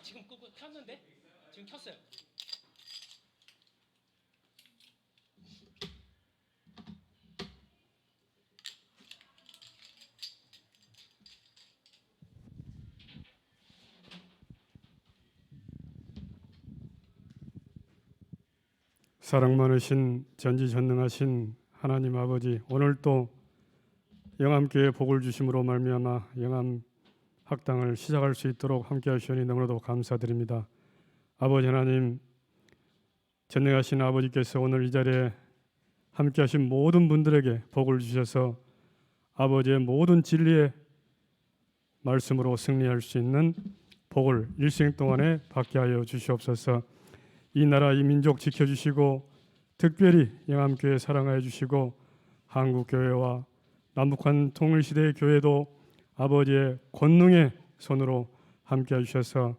지금 끄고 켰는데? 지금 켰어요. 사랑 많으신 전지전능하신 하나님 아버지, 오늘 또 영암교회 복을 주심으로 말미암아 영암 학당을 시작할 수 있도록 함께 하시니 너무나도 감사드립니다. 아버지 하나님, 전능하신 아버지께서 오늘 이 자리에 함께 하신 모든 분들에게 복을 주셔서 아버지의 모든 진리의 말씀으로 승리할 수 있는 복을 일생 동안에 받게 하여 주시옵소서. 이 나라 이 민족 지켜주시고 특별히 영암교회 사랑하여 주시고 한국교회와 남북한 통일시대의 교회도 아버지의 권능의 손으로 함께 해주셔서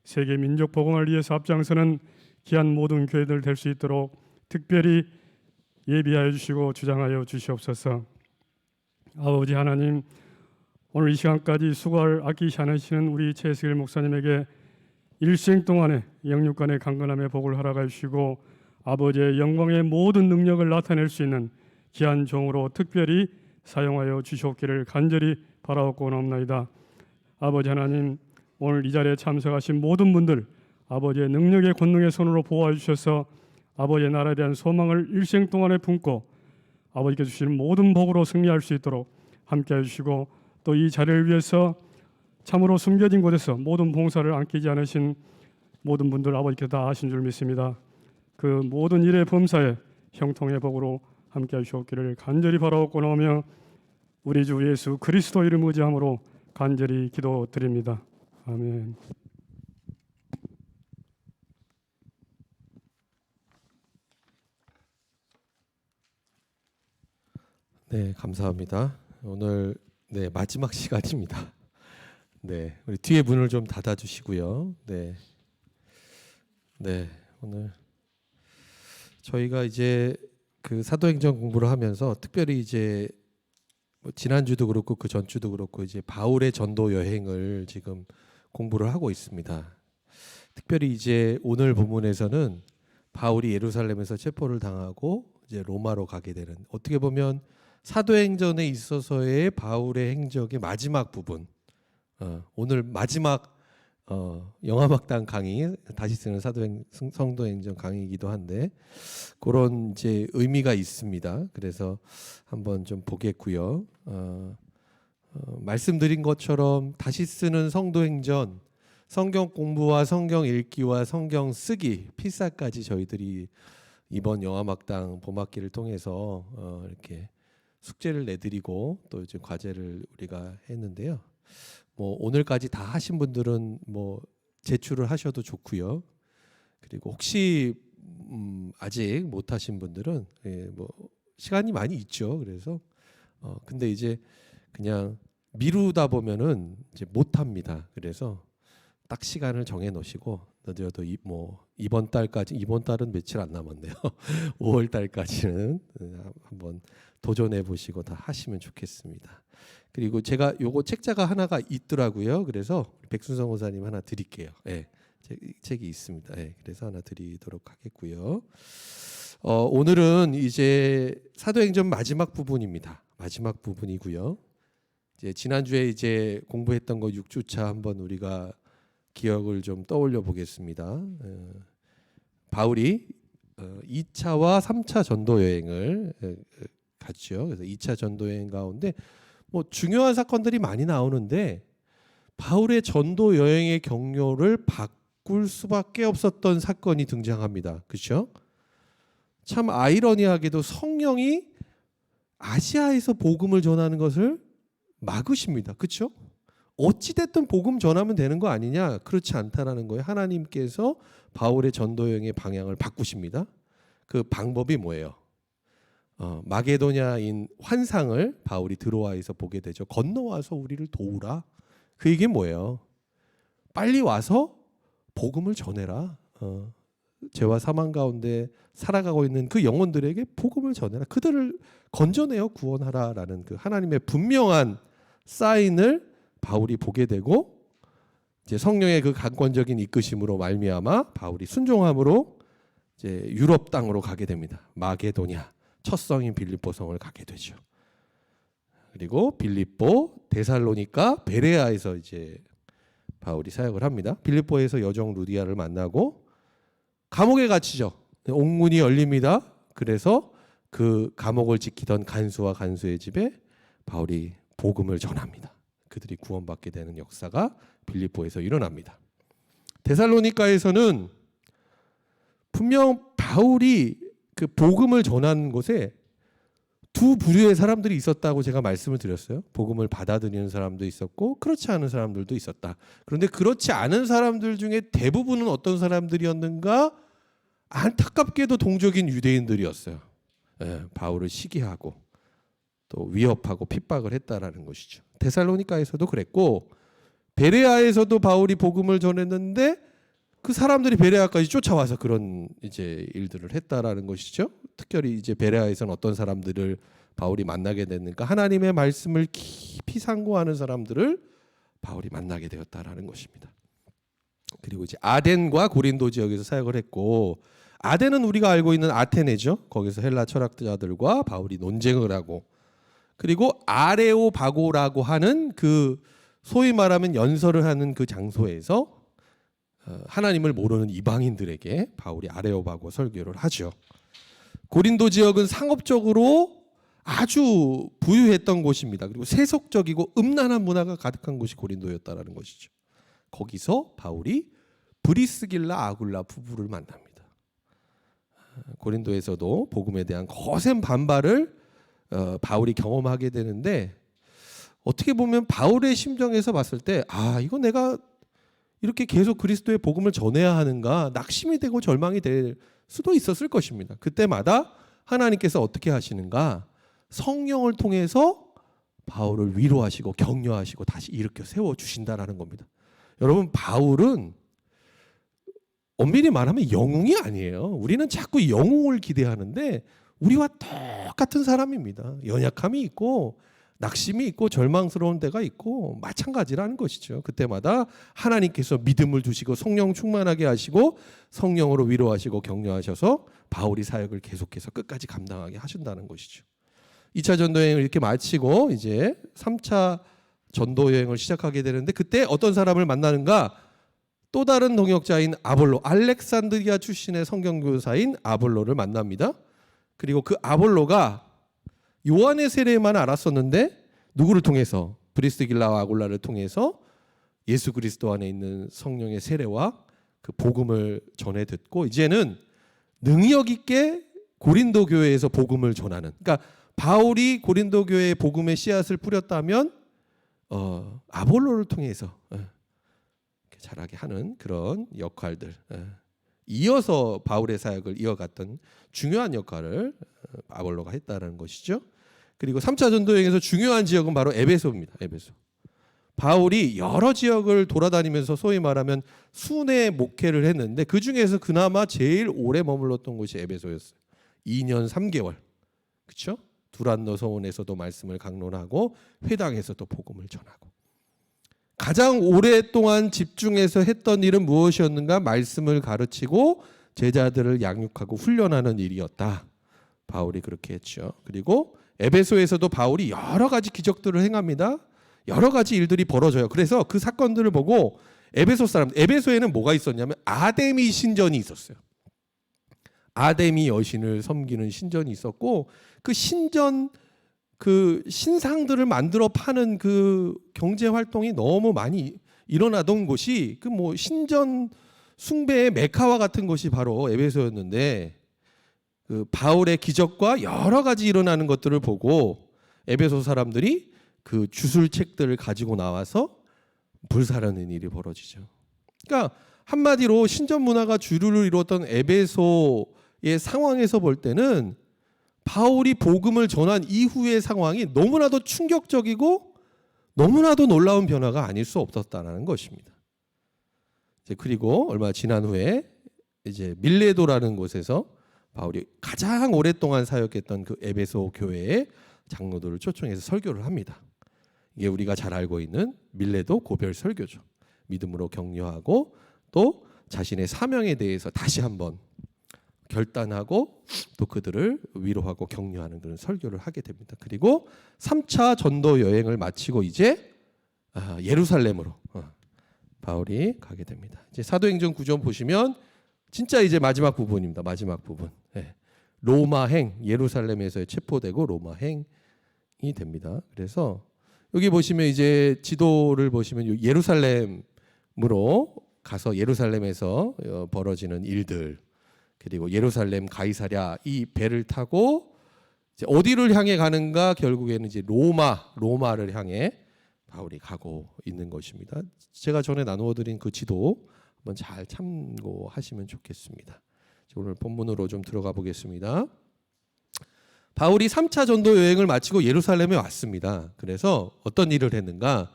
세계 민족 복음을 위해서 앞장서는 귀한 모든 교회들 될 수 있도록 특별히 예비하여 주시고 주장하여 주시옵소서. 아버지 하나님, 오늘 이 시간까지 수고를 아끼지 않으시는 우리 최승일 목사님에게 일생 동안에 영육간의 강건함의 복을 허락해 주시고 아버지의 영광의 모든 능력을 나타낼 수 있는 귀한 종으로 특별히 사용하여 주시옵기를 간절히 바라옵고나옵나이다. 아버지 하나님, 오늘 이 자리에 참석하신 모든 분들 아버지의 능력의 권능의 손으로 보호해 주셔서 아버지의 나라에 대한 소망을 일생 동안에 품고 아버지께 주시는 모든 복으로 승리할 수 있도록 함께해 주시고 또 이 자리를 위해서 참으로 숨겨진 곳에서 모든 봉사를 아끼지 않으신 모든 분들 아버지께서 다 아신 줄 믿습니다. 그 모든 일의 범사에 형통의 복으로 함께 하시옵기를 간절히 바라옵고나오며 우리 주 예수 그리스도 이름 의지함으로 간절히 기도드립니다. 아멘. 네, 감사합니다. 오늘 마지막 시간입니다. 네, 우리 뒤에 문을 좀 닫아주시고요. 네, 오늘 저희가 이제 그 사도행전 공부를 하면서 특별히 이제 뭐 지난주도 그렇고 그 전주도 그렇고 이제 바울의 전도 여행을 지금 공부를 하고 있습니다. 특별히 이제 오늘 본문에서는 바울이 예루살렘에서 체포를 당하고 이제 로마로 가게 되는, 어떻게 보면 사도행전에 있어서의 바울의 행적의 마지막 부분, 오늘 마지막 영암학당 강의, 다시 쓰는 성도행전 강의이기도 한데 그런 이제 의미가 있습니다. 그래서 한번 좀 보겠고요. 말씀드린 것처럼 다시 쓰는 성도행전, 성경 공부와 성경 읽기와 성경 쓰기 필사까지 저희들이 이번 영암학당 봄학기를 통해서 이렇게 숙제를 내드리고 또 이제 과제를 우리가 했는데요. 뭐 오늘까지 다 하신 분들은 뭐 제출을 하셔도 좋고요. 그리고 혹시 아직 못 하신 분들은 뭐 시간이 많이 있죠. 그래서 근데 이제 그냥 미루다 보면은 이제 못 합니다. 그래서 딱 시간을 정해 놓으시고 너도 이번 달까지, 이번 달은 며칠 안 남았네요. 5월 달까지는 한번 도전해 보시고 다 하시면 좋겠습니다. 그리고 제가 요거 책자가 하나가 있더라고요. 그래서 백순성 호사님 하나 드릴게요. 네, 책이 있습니다. 네, 그래서 하나 드리도록 하겠고요. 오늘은 이제 사도행전 마지막 부분입니다. 마지막 부분이고요. 이제 지난주에 이제 공부했던 거 6주차 한번 우리가 기억을 좀 떠올려 보겠습니다. 바울이 2차와 3차 전도 여행을 갔죠. 그래서 2차 전도 여행 가운데 뭐 중요한 사건들이 많이 나오는데 바울의 전도 여행의 경로를 바꿀 수밖에 없었던 사건이 등장합니다. 그렇죠? 참 아이러니하게도 성령이 아시아에서 복음을 전하는 것을 막으십니다. 그렇죠? 어찌됐든 복음 전하면 되는 거 아니냐? 그렇지 않다라는 거예요. 하나님께서 바울의 전도 여행의 방향을 바꾸십니다. 그 방법이 뭐예요? 마게도냐인 환상을 바울이 드로아에서 보게 되죠. 건너와서 우리를 도우라. 그 얘기 뭐예요? 빨리 와서 복음을 전해라. 죄와 사망 가운데 살아가고 있는 그 영혼들에게 복음을 전해라. 그들을 건져내어 구원하라라는 그 하나님의 분명한 사인을 바울이 보게 되고 이제 성령의 그 강권적인 이끄심으로 말미암아 바울이 순종함으로 이제 유럽 땅으로 가게 됩니다. 마게도냐 첫 성인 빌립보 성을 가게 되죠. 그리고 빌립보, 데살로니가, 베레아에서 이제 바울이 사역을 합니다. 빌립보에서 여종 루디아를 만나고 감옥에 갇히죠. 옥문이 열립니다. 그래서 그 감옥을 지키던 간수와 간수의 집에 바울이 복음을 전합니다. 그들이 구원받게 되는 역사가 빌립보에서 일어납니다. 데살로니가에서는 분명 바울이 그 복음을 전한 곳에 두 부류의 사람들이 있었다고 제가 말씀을 드렸어요. 복음을 받아들이는 사람도 있었고 그렇지 않은 사람들도 있었다. 그런데 그렇지 않은 사람들 중에 대부분은 어떤 사람들이었는가? 안타깝게도 동족인 유대인들이었어요. 바울을 시기하고 또 위협하고 핍박을 했다라는 것이죠. 데살로니가에서도 그랬고 베레아에서도 바울이 복음을 전했는데 그 사람들이 베레아까지 쫓아와서 그런 이제 일들을 했다라는 것이죠. 특별히 이제 베레아에서는 어떤 사람들을 바울이 만나게 됐는가? 하나님의 말씀을 깊이 상고하는 사람들을 바울이 만나게 되었다라는 것입니다. 그리고 이제 아덴과 고린도 지역에서 사역을 했고 아덴은 우리가 알고 있는 아테네죠. 거기서 헬라 철학자들과 바울이 논쟁을 하고 그리고 아레오바고라고 하는 그 소위 말하면 연설을 하는 그 장소에서 하나님을 모르는 이방인들에게 바울이 아레오바고 설교를 하죠. 고린도 지역은 상업적으로 아주 부유했던 곳입니다. 그리고 세속적이고 음란한 문화가 가득한 곳이 고린도였다라는 것이죠. 거기서 바울이 브리스길라 아굴라 부부를 만납니다. 고린도에서도 복음에 대한 거센 반발을 바울이 경험하게 되는데 어떻게 보면 바울의 심정에서 봤을 때 이거 내가 이렇게 계속 그리스도의 복음을 전해야 하는가 낙심이 되고 절망이 될 수도 있었을 것입니다. 그때마다 하나님께서 어떻게 하시는가? 성령을 통해서 바울을 위로하시고 격려하시고 다시 일으켜 세워주신다라는 겁니다. 여러분 바울은 엄밀히 말하면 영웅이 아니에요. 우리는 자꾸 영웅을 기대하는데 우리와 똑같은 사람입니다. 연약함이 있고 낙심이 있고 절망스러운 데가 있고 마찬가지라는 것이죠. 그때마다 하나님께서 믿음을 주시고 성령 충만하게 하시고 성령으로 위로하시고 격려하셔서 바울이 사역을 계속해서 끝까지 감당하게 하신다는 것이죠. 2차 전도여행을 이렇게 마치고 이제 3차 전도여행을 시작하게 되는데 그때 어떤 사람을 만나는가? 또 다른 동역자인 아볼로, 알렉산드리아 출신의 성경교사인 아볼로를 만납니다. 그리고 그 아볼로가 요한의 세례만 알았었는데 누구를 통해서? 브리스길라와 아굴라를 통해서 예수 그리스도 안에 있는 성령의 세례와 그 복음을 전해 듣고 이제는 능력 있게 고린도 교회에서 복음을 전하는, 그러니까 바울이 고린도 교회에 복음의 씨앗을 뿌렸다면 아볼로를 통해서 자라게 하는 그런 역할들, 이어서 바울의 사역을 이어갔던 중요한 역할을 아볼로가 했다는 것이죠. 그리고 3차 전도여행에서 중요한 지역은 바로 에베소입니다. 에베소. 바울이 여러 지역을 돌아다니면서 소위 말하면 순회 목회를 했는데 그 중에서 그나마 제일 오래 머물렀던 곳이 에베소였어요. 2년 3개월. 그렇죠? 두란노 서원에서도 말씀을 강론하고 회당에서도 복음을 전하고. 가장 오랫동안 집중해서 했던 일은 무엇이었는가? 말씀을 가르치고 제자들을 양육하고 훈련하는 일이었다. 바울이 그렇게 했죠. 그리고 에베소에서도 바울이 여러 가지 기적들을 행합니다. 여러 가지 일들이 벌어져요. 그래서 그 사건들을 보고 에베소 사람, 에베소에는 뭐가 있었냐면 아데미 신전이 있었어요. 아데미 여신을 섬기는 신전이 있었고 그 신전 그 신상들을 만들어 파는 그 경제 활동이 너무 많이 일어나던 곳이 그 뭐 신전 숭배의 메카와 같은 곳이 바로 에베소였는데 그 바울의 기적과 여러 가지 일어나는 것들을 보고 에베소 사람들이 그 주술책들을 가지고 나와서 불사르는 일이 벌어지죠. 그러니까 한마디로 신전 문화가 주류를 이루었던 에베소의 상황에서 볼 때는 바울이 복음을 전한 이후의 상황이 너무나도 충격적이고 너무나도 놀라운 변화가 아닐 수 없었다는 것입니다. 그리고 얼마 지난 후에 이제 밀레도라는 곳에서 바울이 가장 오랫동안 사역했던 그 에베소 교회의 장로들을 초청해서 설교를 합니다. 이게 우리가 잘 알고 있는 밀레도 고별 설교죠. 믿음으로 격려하고 또 자신의 사명에 대해서 다시 한번 결단하고 또 그들을 위로하고 격려하는 그런 설교를 하게 됩니다. 그리고 3차 전도 여행을 마치고 이제 예루살렘으로 바울이 가게 됩니다. 이제 사도행전 9장 보시면 진짜 이제 마지막 부분입니다. 마지막 부분. 로마행, 예루살렘에서 체포되고 로마행이 됩니다. 그래서 여기 보시면 이제 지도를 보시면 예루살렘으로 가서 예루살렘에서 벌어지는 일들, 그리고 예루살렘 가이사랴 이 배를 타고 이제 어디를 향해 가는가? 결국에는 이제 로마를 향해 바울이 가고 있는 것입니다. 제가 전에 나누어드린 그 지도 한번 잘 참고하시면 좋겠습니다. 오늘 본문으로 좀 들어가 보겠습니다. 바울이 3차 전도 여행을 마치고 예루살렘에 왔습니다. 그래서 어떤 일을 했는가?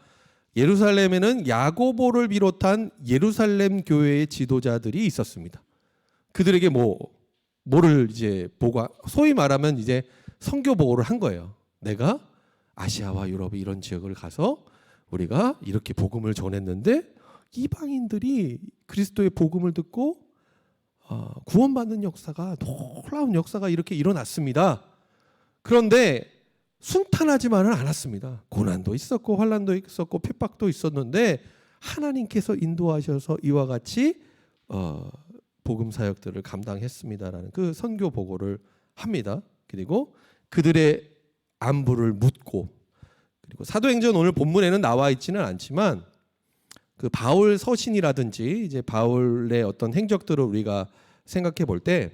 예루살렘에는 야고보를 비롯한 예루살렘 교회의 지도자들이 있었습니다. 그들에게 뭐를 이제 소위 말하면 이제 선교 보고를 한 거예요. 내가 아시아와 유럽 이런 지역을 가서 우리가 이렇게 복음을 전했는데 이방인들이 그리스도의 복음을 듣고 구원받는 역사가, 놀라운 역사가 이렇게 일어났습니다. 그런데 순탄하지만은 않았습니다. 고난도 있었고 환난도 있었고 핍박도 있었는데 하나님께서 인도하셔서 이와 같이 복음 사역들을 감당했습니다라는 그 선교 보고를 합니다. 그리고 그들의 안부를 묻고, 그리고 사도행전 오늘 본문에는 나와 있지는 않지만 그 바울 서신이라든지 이제 바울의 어떤 행적들을 우리가 생각해 볼 때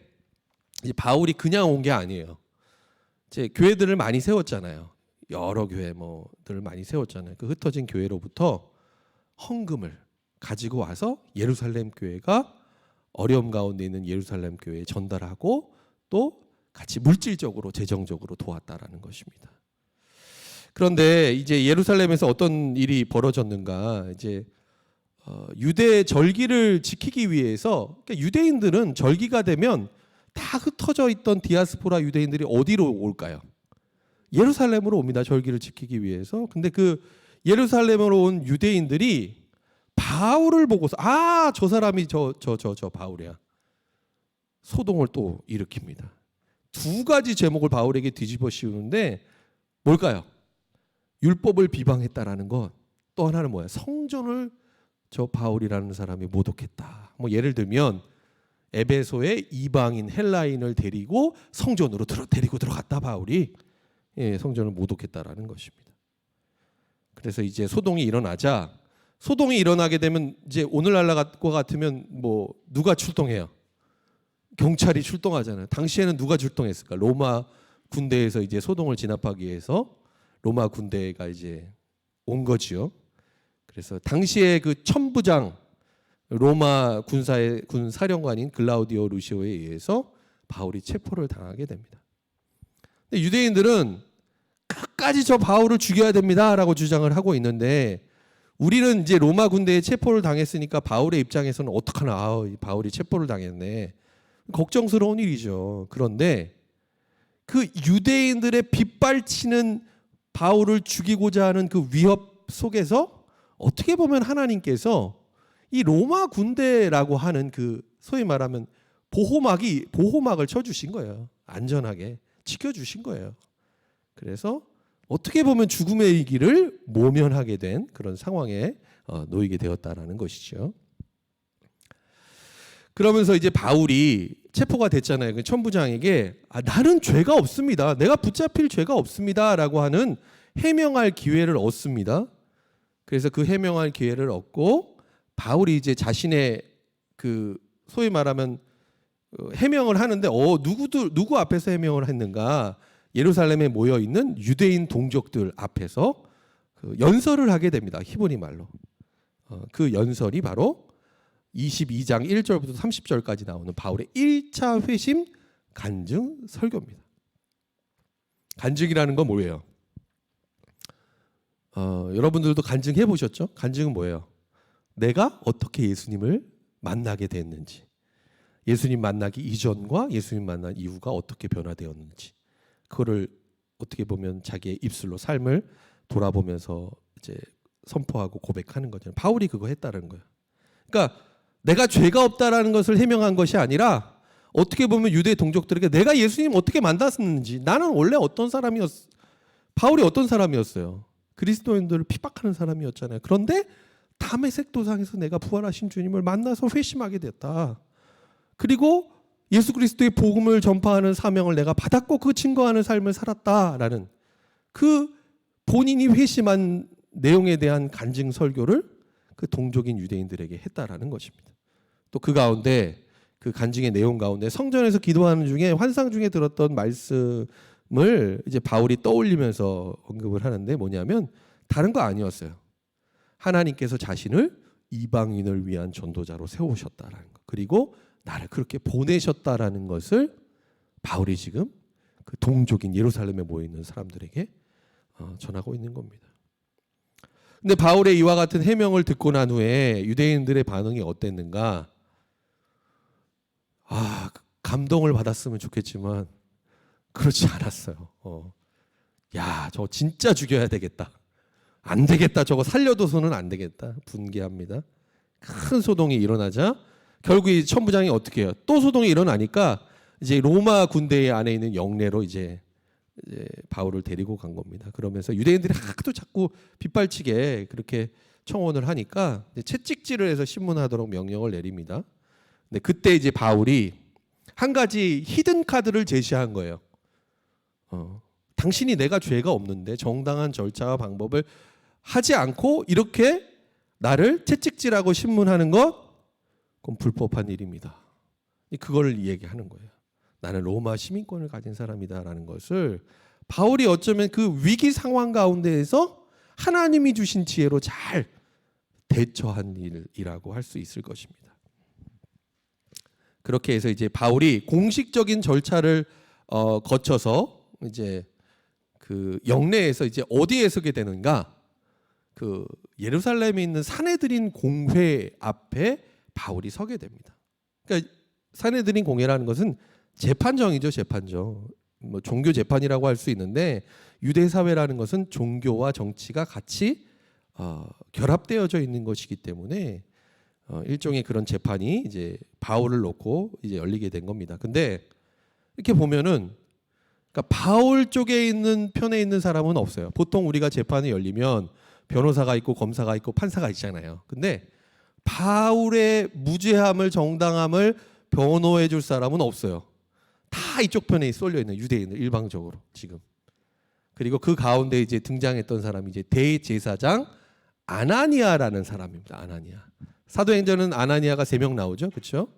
이제 바울이 그냥 온 게 아니에요. 이제 교회들을 많이 세웠잖아요. 여러 교회들을 많이 세웠잖아요. 그 흩어진 교회로부터 헌금을 가지고 와서 예루살렘 교회가 어려움 가운데 있는 예루살렘 교회에 전달하고 또 같이 물질적으로 재정적으로 도왔다라는 것입니다. 그런데 이제 예루살렘에서 어떤 일이 벌어졌는가? 이제 유대 절기를 지키기 위해서, 그러니까 유대인들은 절기가 되면 다 흩어져 있던 디아스포라 유대인들이 어디로 올까요? 예루살렘으로 옵니다. 절기를 지키기 위해서. 근데 그 예루살렘으로 온 유대인들이 바울을 보고서 저 사람이 저 바울이야. 소동을 또 일으킵니다. 두 가지 제목을 바울에게 뒤집어 씌우는데 뭘까요? 율법을 비방했다라는 것. 또 하나는 뭐야? 성전을 저 바울이라는 사람이 모독했다. 예를 들면 에베소의 이방인 헬라인을 데리고 성전으로 데리고 들어갔다 바울이. 성전을 모독했다라는 것입니다. 그래서 이제 소동이 일어나게 되면 이제 오늘날과 같으면 누가 출동해요? 경찰이 출동하잖아요. 당시에는 누가 출동했을까? 로마 군대에서 이제 소동을 진압하기 위해서 로마 군대가 이제 온 거지요. 그래서 당시에 그 천부장 로마 군 사령관인 글라우디오 루시오에 의해서 바울이 체포를 당하게 됩니다. 근데 유대인들은 끝까지 저 바울을 죽여야 됩니다라고 주장을 하고 있는데, 우리는 이제 로마 군대에 체포를 당했으니까 바울의 입장에서는 어떡하나, 바울이 체포를 당했네, 걱정스러운 일이죠. 그런데 그 유대인들의 빗발치는 바울을 죽이고자 하는 그 위협 속에서 어떻게 보면 하나님께서 이 로마 군대라고 하는 그 소위 말하면 보호막을 쳐주신 거예요. 안전하게 지켜주신 거예요. 그래서 어떻게 보면 죽음의 길을 모면하게 된 그런 상황에 놓이게 되었다라는 것이죠. 그러면서 이제 바울이 체포가 됐잖아요. 그 천부장에게 나는 죄가 없습니다. 내가 붙잡힐 죄가 없습니다라고 하는 해명할 기회를 얻습니다. 그래서 그 해명할 기회를 얻고 바울이 이제 자신의 그 소위 말하면 해명을 하는데 누구 앞에서 해명을 했는가? 예루살렘에 모여 있는 유대인 동족들 앞에서 그 연설을 하게 됩니다. 히브리 말로. 그 연설이 바로 22장 1절부터 30절까지 나오는 바울의 1차 회심 간증 설교입니다. 간증이라는 건 뭐예요? 여러분들도 간증해 보셨죠? 간증은 뭐예요? 내가 어떻게 예수님을 만나게 됐는지, 예수님 만나기 이전과 예수님 만난 이후가 어떻게 변화되었는지, 그거를 어떻게 보면 자기의 입술로 삶을 돌아보면서 이제 선포하고 고백하는 거잖아요. 바울이 그거 했다는 거예요. 그러니까 내가 죄가 없다라는 것을 해명한 것이 아니라 어떻게 보면 유대 동족들에게 내가 예수님 어떻게 만났는지, 나는 원래 어떤 사람이었어. 바울이 어떤 사람이었어요? 그리스도인들을 핍박하는 사람이었잖아요. 그런데 다메섹 도상에서 내가 부활하신 주님을 만나서 회심하게 됐다. 그리고 예수 그리스도의 복음을 전파하는 사명을 내가 받았고 그 증거하는 삶을 살았다라는 그 본인이 회심한 내용에 대한 간증 설교를 그 동족인 유대인들에게 했다라는 것입니다. 또 그 가운데 그 간증의 내용 가운데 성전에서 기도하는 중에 환상 중에 들었던 말씀을 이제 바울이 떠올리면서 언급을 하는데 뭐냐면 다른 거 아니었어요. 하나님께서 자신을 이방인을 위한 전도자로 세우셨다라는 것. 그리고 나를 그렇게 보내셨다라는 것을 바울이 지금 그 동족인 예루살렘에 모여 있는 사람들에게 전하고 있는 겁니다. 근데 바울의 이와 같은 해명을 듣고 난 후에 유대인들의 반응이 어땠는가? 감동을 받았으면 좋겠지만 그렇지 않았어요. 야, 저거 진짜 죽여야 되겠다. 안 되겠다. 저거 살려둬서는 안 되겠다. 분개합니다. 큰 소동이 일어나자 결국 이 천부장이 어떻게 해요? 또 소동이 일어나니까 이제 로마 군대 안에 있는 영내로 이제 바울을 데리고 간 겁니다. 그러면서 유대인들이 하도 자꾸 빗발치게 그렇게 청원을 하니까 채찍질을 해서 신문하도록 명령을 내립니다. 근데 그때 이제 바울이 한 가지 히든 카드를 제시한 거예요. 당신이 내가 죄가 없는데 정당한 절차와 방법을 하지 않고 이렇게 나를 채찍질하고 신문하는 것, 그건 불법한 일입니다. 그걸 얘기하는 거예요. 나는 로마 시민권을 가진 사람이다라는 것을 바울이 어쩌면 그 위기 상황 가운데에서 하나님이 주신 지혜로 잘 대처한 일이라고 할 수 있을 것입니다. 그렇게 해서 이제 바울이 공식적인 절차를 거쳐서 이제 그 영내에서 이제 어디에 서게 되는가? 그 예루살렘에 있는 사내들인 공회 앞에 바울이 서게 됩니다. 그러니까 사내들인 공회라는 것은 재판정이죠, 재판정. 뭐 종교 재판이라고 할 수 있는데 유대 사회라는 것은 종교와 정치가 같이 결합되어져 있는 것이기 때문에 일종의 그런 재판이 이제 바울을 놓고 이제 열리게 된 겁니다. 근데 이렇게 보면은 그러니까 바울 쪽에 있는 편에 있는 사람은 없어요. 보통 우리가 재판이 열리면 변호사가 있고 검사가 있고 판사가 있잖아요. 근데 바울의 무죄함을 정당함을 변호해 줄 사람은 없어요. 다 이쪽 편에 쏠려 있는 유대인들 일방적으로 지금. 그리고 그 가운데 이제 등장했던 사람이 이제 대제사장 아나니아라는 사람입니다. 아나니아. 사도행전은 아나니아가 3명 나오죠, 그렇죠?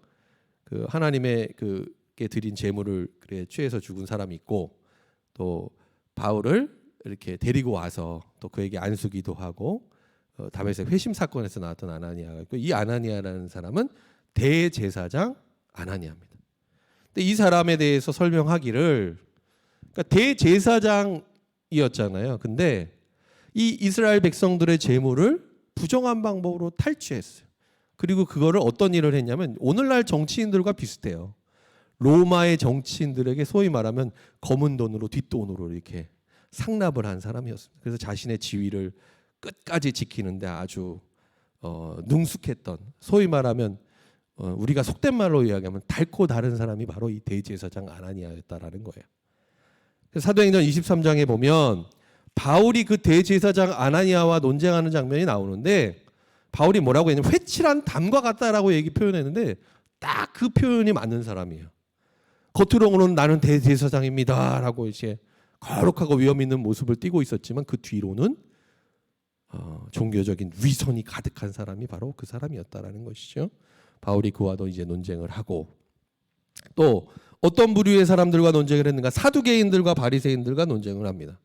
그 하나님의 그게 드린 제물을 취해서 죽은 사람이 있고 또 바울을 이렇게 데리고 와서 또 그에게 안수기도 하고 다메섹 회심 사건에서 나왔던 아나니아가 있고 이 아나니아라는 사람은 대제사장 아나니아입니다. 근데 이 사람에 대해서 설명하기를 그러니까 대제사장이었잖아요. 근데 이 이스라엘 백성들의 재물을 부정한 방법으로 탈취했어요. 그리고 그거를 어떤 일을 했냐면 오늘날 정치인들과 비슷해요. 로마의 정치인들에게 소위 말하면 검은 돈으로 뒷돈으로 이렇게 상납을 한 사람이었습니다. 그래서 자신의 지위를 끝까지 지키는데 아주 능숙했던 소위 말하면 우리가 속된 말로 이야기하면 닳고 다른 사람이 바로 이 대제사장 아나니아였다라는 거예요. 사도행전 23장에 보면 바울이 그 대제사장 아나니아와 논쟁하는 장면이 나오는데 바울이 뭐라고 했냐면 회칠한 담과 같다라고 표현했는데 딱 그 표현이 맞는 사람이에요. 겉으로는 나는 대제사장입니다라고 이제 거룩하고 위험 있는 모습을 띠고 있었지만 그 뒤로는 종교적인 위선이 가득한 사람이 바로 그 사람이었다라는 것이죠. 바울이 그와도 이제 논쟁을 하고 또 어떤 부류의 사람들과 논쟁을 했는가? 사두개인들과 바리새인들과 논쟁을 합니다.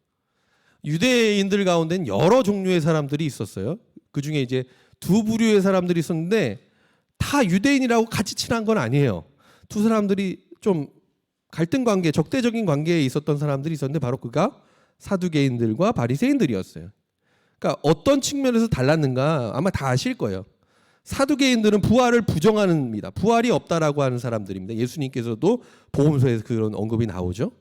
유대인들 가운데는 여러 종류의 사람들이 있었어요. 그 중에 이제 2부류의 사람들이 있었는데 다 유대인이라고 같이 친한 건 아니에요. 2 사람들이 좀 갈등 관계, 적대적인 관계에 있었던 사람들이 있었는데 바로 그가 사두개인들과 바리새인들이었어요. 그러니까 어떤 측면에서 달랐는가 아마 다 아실 거예요. 사두개인들은 부활을 부정합니다. 부활이 없다라고 하는 사람들입니다. 예수님께서도 복음서에서 그런 언급이 나오죠.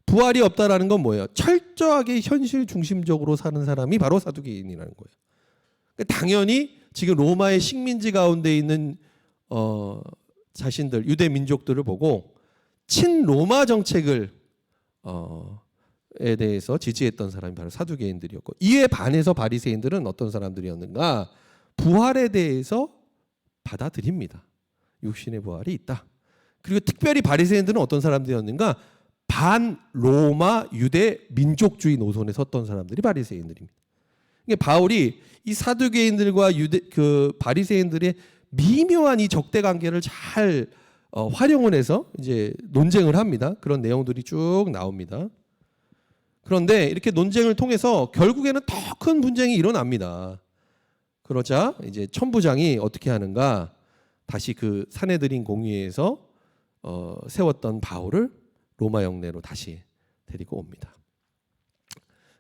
부활이 없다라는 건 뭐예요? 철저하게 현실 중심적으로 사는 사람이 바로 사두개인이라는 거예요. 당연히 지금 로마의 식민지 가운데 있는 자신들 유대 민족들을 보고 친로마 정책을 에 대해서 지지했던 사람이 바로 사두개인들이었고, 이에 반해서 바리새인들은 어떤 사람들이었는가? 부활에 대해서 받아들입니다. 육신의 부활이 있다. 그리고 특별히 바리새인들은 어떤 사람들이었는가? 반 로마 유대 민족주의 노선에 섰던 사람들이 바리새인들입니다. 이게 바울이 이 사두개인들과 유대 그 바리새인들의 미묘한 이 적대 관계를 잘 활용을 해서 이제 논쟁을 합니다. 그런 내용들이 쭉 나옵니다. 그런데 이렇게 논쟁을 통해서 결국에는 더 큰 분쟁이 일어납니다. 그러자 이제 천부장이 어떻게 하는가? 다시 그 사내들인 공의회에서 세웠던 바울을 로마 영내로 다시 데리고 옵니다.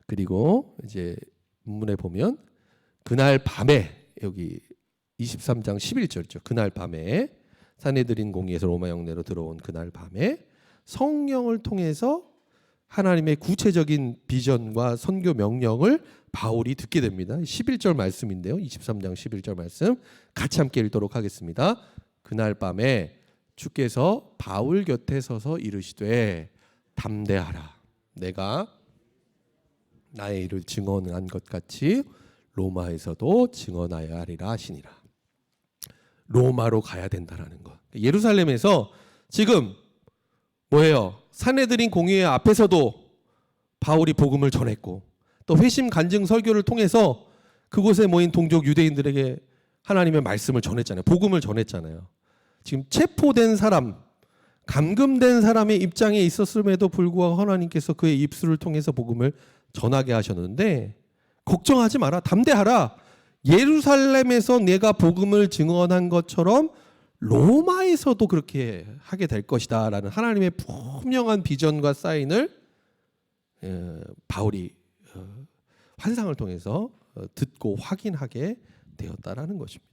그리고 이제 문문에 보면 그날 밤에, 여기 23장 11절이죠. 그날 밤에 사내들인 공의에서 로마 영내로 들어온 그날 밤에 성령을 통해서 하나님의 구체적인 비전과 선교 명령을 바울이 듣게 됩니다. 11절 말씀인데요. 23장 11절 말씀 같이 함께 읽도록 하겠습니다. 그날 밤에 주께서 바울 곁에 서서 이르시되 담대하라. 내가 나의 일을 증언한 것 같이 로마에서도 증언하여야 하리라 하시니라. 로마로 가야 된다라는 것. 예루살렘에서 지금 뭐예요? 사내들인 공의회 앞에서도 바울이 복음을 전했고, 또 회심 간증 설교를 통해서 그곳에 모인 동족 유대인들에게 하나님의 말씀을 전했잖아요. 복음을 전했잖아요. 지금 체포된 사람, 감금된 사람의 입장에 있었음에도 불구하고 하나님께서 그의 입술을 통해서 복음을 전하게 하셨는데, 걱정하지 마라, 담대하라. 예루살렘에서 내가 복음을 증언한 것처럼 로마에서도 그렇게 하게 될 것이다 라는 하나님의 분명한 비전과 사인을 바울이 환상을 통해서 듣고 확인하게 되었다라는 것입니다.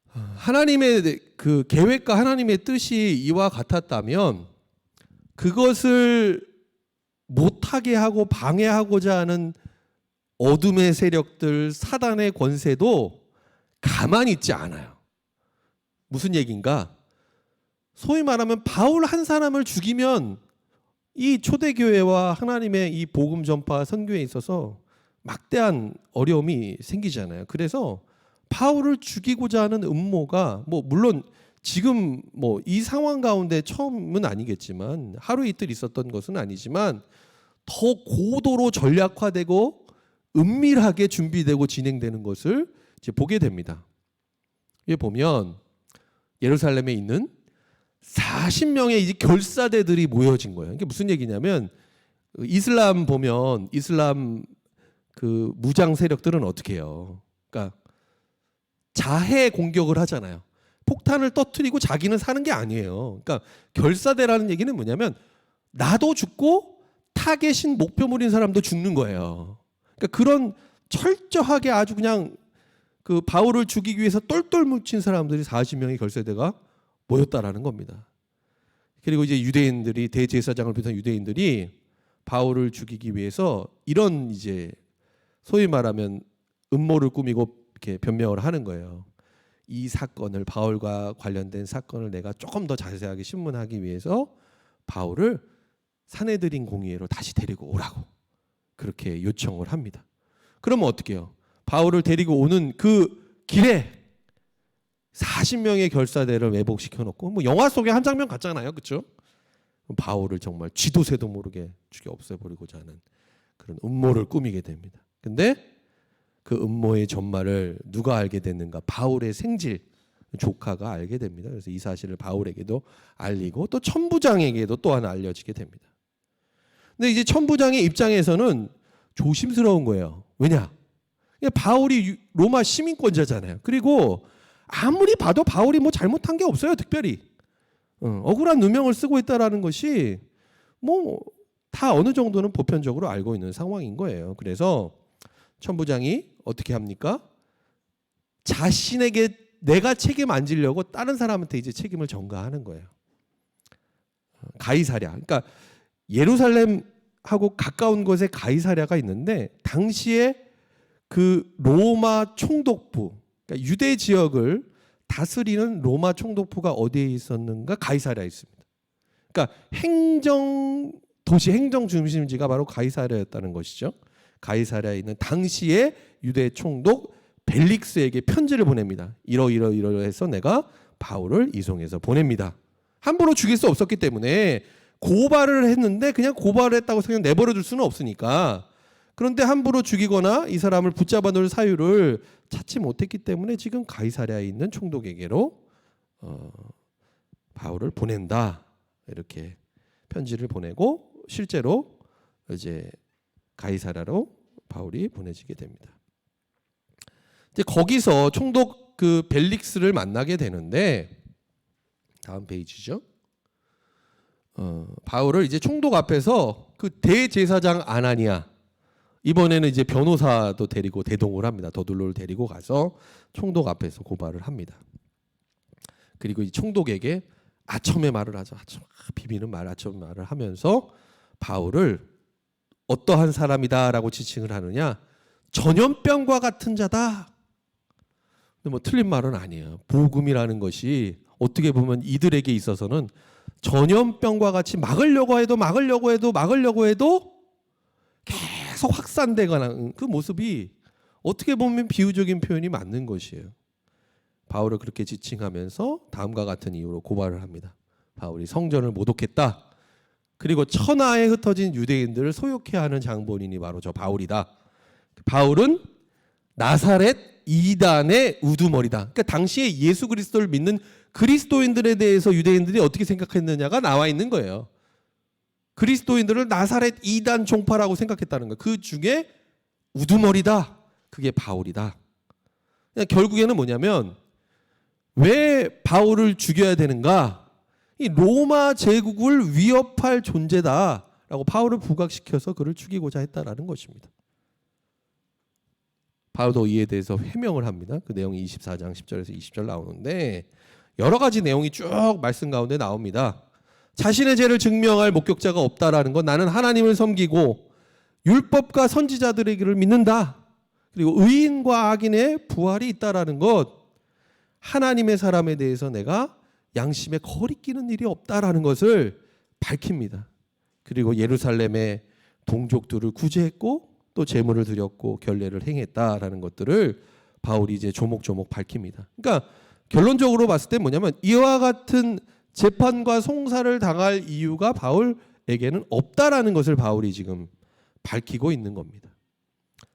하나님의 그 계획과 하나님의 뜻이 이와 같았다면 그것을 못하게 하고 방해하고자 하는 어둠의 세력들, 사단의 권세도 가만히 있지 않아요. 무슨 얘기인가? 소위 말하면 바울 한 사람을 죽이면 이 초대교회와 하나님의 이 복음 전파 선교에 있어서 막대한 어려움이 생기잖아요. 그래서 바울을 죽이고자 하는 음모가 물론 지금 이 상황 가운데 처음은 아니겠지만, 하루 이틀 있었던 것은 아니지만 더 고도로 전략화되고 은밀하게 준비되고 진행되는 것을 이제 보게 됩니다. 여기 보면 예루살렘에 있는 40명의 이제 결사대들이 모여진 거예요. 이게 무슨 얘기냐면, 이슬람 보면 이슬람 그 무장 세력들은 어떻게 해요? 그러니까 자해 공격을 하잖아요. 폭탄을 터뜨리고 자기는 사는 게 아니에요. 그러니까 결사대라는 얘기는 뭐냐면 나도 죽고 타겟인 목표물인 사람도 죽는 거예요. 그러니까 그런 철저하게 아주 그냥 그 바울을 죽이기 위해서 똘똘 뭉친 사람들이 40명의 결사대가 모였다라는 겁니다. 그리고 이제 유대인들이, 대제사장을 비롯한 유대인들이 바울을 죽이기 위해서 이런 이제 소위 말하면 음모를 꾸미고 이렇게 변명을 하는 거예요. 이 사건을, 바울과 관련된 사건을 내가 조금 더 자세하게 신문하기 위해서 바울을 사내들인 공의회로 다시 데리고 오라고 그렇게 요청을 합니다. 그러면 어떻게 해요? 바울을 데리고 오는 그 길에 40명의 결사대를 매복시켜 놓고, 영화 속에 한 장면 같잖아요. 그렇죠? 바울을 정말 쥐도 새도 모르게 죽여 없애버리고자 하는 그런 음모를 꾸미게 됩니다. 근데 그 음모의 전말을 누가 알게 됐는가? 바울의 생질 조카가 알게 됩니다. 그래서 이 사실을 바울에게도 알리고 또 천부장에게도 또 하나 알려지게 됩니다. 근데 이제 천부장의 입장에서는 조심스러운 거예요. 왜냐? 바울이 로마 시민권자잖아요. 그리고 아무리 봐도 바울이 잘못한 게 없어요. 특별히 억울한 누명을 쓰고 있다라는 것이 다 어느 정도는 보편적으로 알고 있는 상황인 거예요. 그래서 천부장이 어떻게 합니까? 자신에게 내가 책임 안 지려고 다른 사람한테 이제 책임을 전가하는 거예요. 가이사랴. 그러니까 예루살렘하고 가까운 곳에 가이사랴가 있는데 당시에 그 로마 총독부, 그러니까 유대 지역을 다스리는 로마 총독부가 어디에 있었는가? 가이사랴에 있습니다. 그러니까 도시 행정 중심지가 바로 가이사랴였다는 것이죠. 가이사랴에 있는 당시의 유대 총독 벨릭스에게 편지를 보냅니다. 이러해서 내가 바울을 이송해서 보냅니다. 함부로 죽일 수 없었기 때문에 고발을 했는데 그냥 고발했다고 그냥 내버려 둘 수는 없으니까, 그런데 함부로 죽이거나 이 사람을 붙잡아 놓을 사유를 찾지 못했기 때문에 지금 가이사랴에 있는 총독에게로 바울을 보낸다, 이렇게 편지를 보내고 실제로 이제 가이사랴로 바울이 보내지게 됩니다. 이제 거기서 총독 그 벨릭스를 만나게 되는데, 다음 페이지죠. 바울을 이제 총독 앞에서 그 대제사장 아나니아, 이번에는 이제 변호사도 데리고 대동을 합니다. 더둘로를 데리고 가서 총독 앞에서 고발을 합니다. 그리고 이 총독에게 아첨의 말을 하죠. 비비는 말, 아첨의 말을 하면서 바울을 어떠한 사람이다라고 지칭을 하느냐? 전염병과 같은 자다. 근데 뭐 틀린 말은 아니에요. 복음이라는 것이 어떻게 보면 이들에게 있어서는 전염병과 같이 막으려고 해도 계속 확산되거나 그 모습이 어떻게 보면 비유적인 표현이 맞는 것이에요. 바울을 그렇게 지칭하면서 다음과 같은 이유로 고발을 합니다. 바울이 성전을 모독했다. 그리고 천하에 흩어진 유대인들을 소욕해 하는 장본인이 바로 저 바울이다. 바울은 나사렛 이단의 우두머리다. 그러니까 당시에 예수 그리스도를 믿는 그리스도인들에 대해서 유대인들이 어떻게 생각했느냐가 나와 있는 거예요. 그리스도인들을 나사렛 이단 종파라고 생각했다는 거예요. 그 중에 우두머리다. 그게 바울이다. 결국에는 뭐냐면 왜 바울을 죽여야 되는가? 이 로마 제국을 위협할 존재다라고 바울을 부각시켜서 그를 죽이고자 했다라는 것입니다. 바울도 이에 대해서 해명을 합니다. 그 내용이 24장 10절에서 20절 나오는데 여러 가지 내용이 쭉 말씀 가운데 나옵니다. 자신의 죄를 증명할 목격자가 없다라는 건, 나는 하나님을 섬기고 율법과 선지자들의 길을 믿는다. 그리고 의인과 악인의 부활이 있다라는 것, 하나님의 사람에 대해서 내가 양심에 거리끼는 일이 없다라는 것을 밝힙니다. 그리고 예루살렘의 동족들을 구제했고 또 제물을 드렸고 결례를 행했다라는 것들을 바울이 이제 조목조목 밝힙니다. 그러니까 결론적으로 봤을 때 뭐냐면 이와 같은 재판과 송사를 당할 이유가 바울에게는 없다라는 것을 바울이 지금 밝히고 있는 겁니다.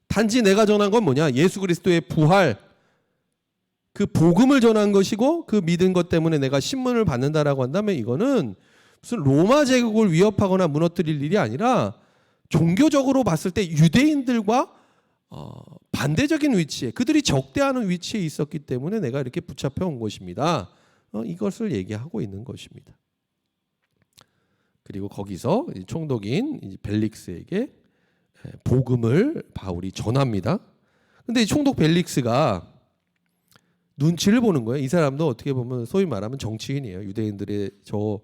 단지 내가 전한 건 뭐냐? 예수 그리스도의 부활, 그 복음을 전한 것이고 그 믿은 것 때문에 내가 신문을 받는다라고 한다면 이거는 무슨 로마 제국을 위협하거나 무너뜨릴 일이 아니라 종교적으로 봤을 때 유대인들과 반대적인 위치에, 그들이 적대하는 위치에 있었기 때문에 내가 이렇게 붙잡혀 온 것입니다. 이것을 얘기하고 있는 것입니다. 그리고 거기서 총독인 벨릭스에게 복음을 바울이 전합니다. 근데 이 총독 벨릭스가 눈치를 보는 거예요. 이 사람도 어떻게 보면 소위 말하면 정치인이에요. 유대인들의 저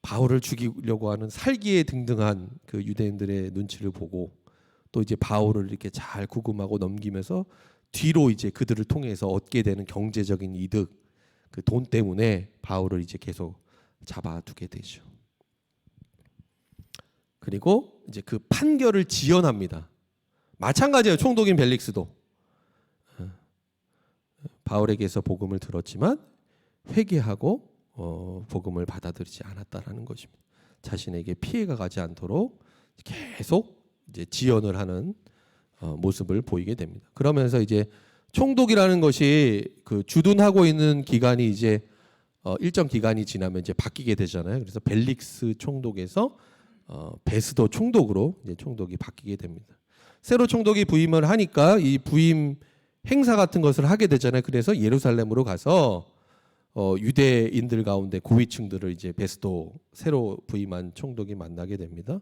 바울을 죽이려고 하는 살기에 등등한 그 유대인들의 눈치를 보고 또 이제 바울을 이렇게 잘 구금하고 넘기면서 뒤로 이제 그들을 통해서 얻게 되는 경제적인 이득, 그 돈 때문에 바울을 이제 계속 잡아두게 되죠. 그리고 이제 그 판결을 지연합니다. 마찬가지예요. 총독인 벨릭스도 바울에게서 복음을 들었지만 회개하고 복음을 받아들이지 않았다라는 것입니다. 자신에게 피해가 가지 않도록 계속 이제 지연을 하는 모습을 보이게 됩니다. 그러면서 이제 총독이라는 것이 그 주둔하고 있는 기간이 이제 일정 기간이 지나면 이제 바뀌게 되잖아요. 그래서 벨릭스 총독에서 베스도 총독으로 이제 총독이 바뀌게 됩니다. 새로 총독이 부임을 하니까 이 부임 행사 같은 것을 하게 되잖아요. 그래서 예루살렘으로 가서 유대인들 가운데 고위층들을 이제 베스도 새로 부임한 총독이 만나게 됩니다.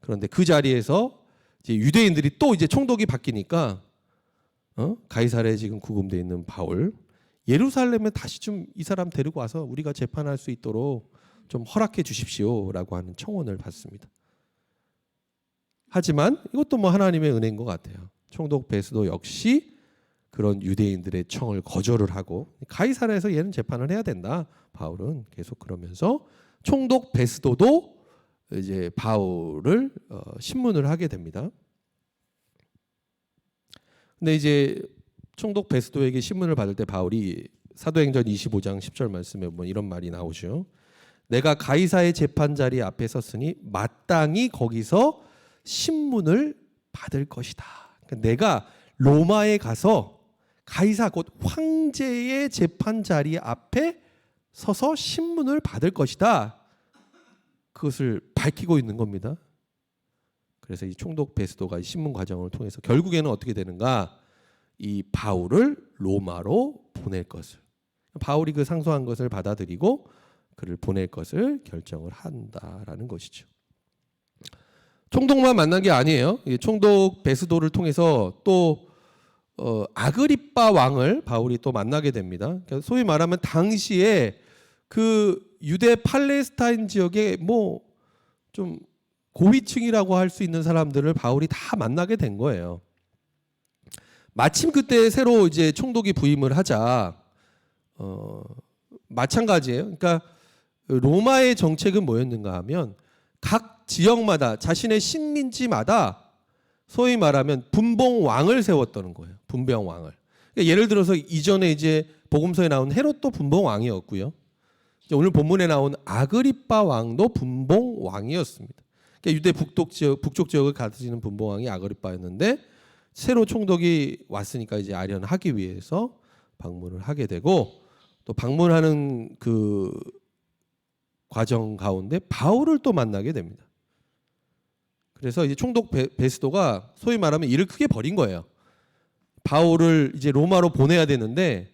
그런데 그 자리에서 이제 유대인들이 또 이제 총독이 바뀌니까 가이사랴에 지금 구금되어 있는 바울, 예루살렘에 다시 좀 이 사람 데리고 와서 우리가 재판할 수 있도록 좀 허락해 주십시오라고 하는 청원을 받습니다. 하지만 이것도 뭐 하나님의 은혜인 것 같아요. 총독 베스도 역시 그런 유대인들의 청을 거절을 하고 가이사랴에서 얘는 재판을 해야 된다. 바울은 계속 그러면서 총독 베스도도 이제 바울을 신문을 하게 됩니다. 근데 이제 총독 베스도에게 신문을 받을 때 바울이 사도행전 25장 10절 말씀에 보면 이런 말이 나오죠. 내가 가이사의 재판 자리 앞에 섰으니 마땅히 거기서 신문을 받을 것이다. 그러니까 내가 로마에 가서 가이사 곧 황제의 재판 자리 앞에 서서 신문을 받을 것이다. 그것을 밝히고 있는 겁니다. 그래서 이 총독 베스도가 이 신문 과정을 통해서 결국에는 어떻게 되는가? 이 바울을 로마로 보낼 것을, 바울이 그 상소한 것을 받아들이고 그를 보낼 것을 결정을 한다라는 것이죠. 총독만 만난 게 아니에요. 이 총독 베스도를 통해서 또 아그리빠 왕을 바울이 또 만나게 됩니다. 그러니까 소위 말하면 당시에 그 유대 팔레스타인 지역에 뭐 좀 고위층이라고 할 수 있는 사람들을 바울이 다 만나게 된 거예요. 마침 그때 새로 이제 총독이 부임을 하자 마찬가지예요. 그러니까 로마의 정책은 뭐였는가 하면 각 지역마다 자신의 식민지마다 소위 말하면 분봉 왕을 세웠다는 거예요. 분봉 왕을. 그러니까 예를 들어서 이전에 이제 복음서에 나온 헤롯도 분봉 왕이었고요. 오늘 본문에 나온 아그리빠 왕도 분봉 왕이었습니다. 그러니까 유대 북쪽 지역을 가지는 분봉 왕이 아그리빠였는데 새로 총독이 왔으니까 이제 아련하기 위해서 방문을 하게 되고 또 방문하는 그 과정 가운데 바울을 또 만나게 됩니다. 그래서 이제 총독 베스도가 소위 말하면 일을 크게 벌인 거예요. 바울을 이제 로마로 보내야 되는데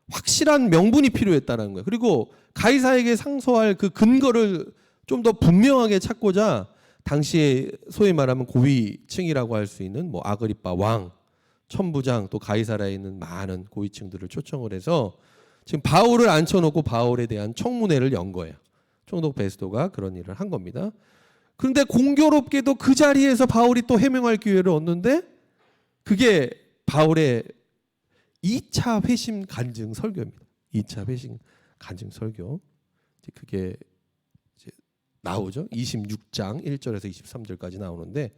확실한 명분이 필요했다는 거예요. 그리고 가이사에게 상소할 그 근거를 좀 더 분명하게 찾고자 당시에 소위 말하면 고위층이라고 할 수 있는 뭐 아그리빠 왕, 천부장 또 가이사라에 있는 많은 고위층들을 초청을 해서 지금 바울을 앉혀놓고 바울에 대한 청문회를 연 거예요. 총독 베스도가 그런 일을 한 겁니다. 그런데 공교롭게도 그 자리에서 바울이 또 해명할 기회를 얻는데 그게 바울의 2차 회심 간증 설교입니다. 2차 회심 간증 설교. 그게 이제 나오죠. 26장 1절에서 23절까지 나오는데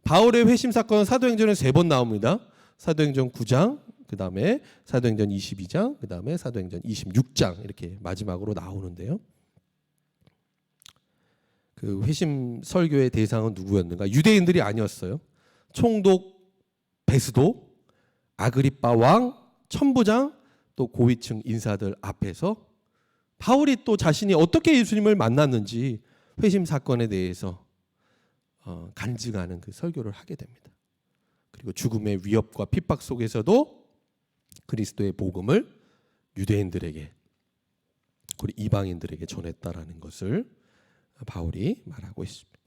바울의 회심 사건은 사도행전에 3번 나옵니다. 사도행전 9장, 그다음에 사도행전 22장, 그다음에 사도행전 26장 이렇게 마지막으로 나오는데요. 그 회심 설교의 대상은 누구였는가? 유대인들이 아니었어요. 총독 베스도, 아그리빠 왕, 천부장, 또 고위층 인사들 앞에서 바울이 또 자신이 어떻게 예수님을 만났는지 회심 사건에 대해서 간증하는 그 설교를 하게 됩니다. 그리고 죽음의 위협과 핍박 속에서도 그리스도의 복음을 유대인들에게 그리고 이방인들에게 전했다라는 것을 바울이 말하고 있습니다.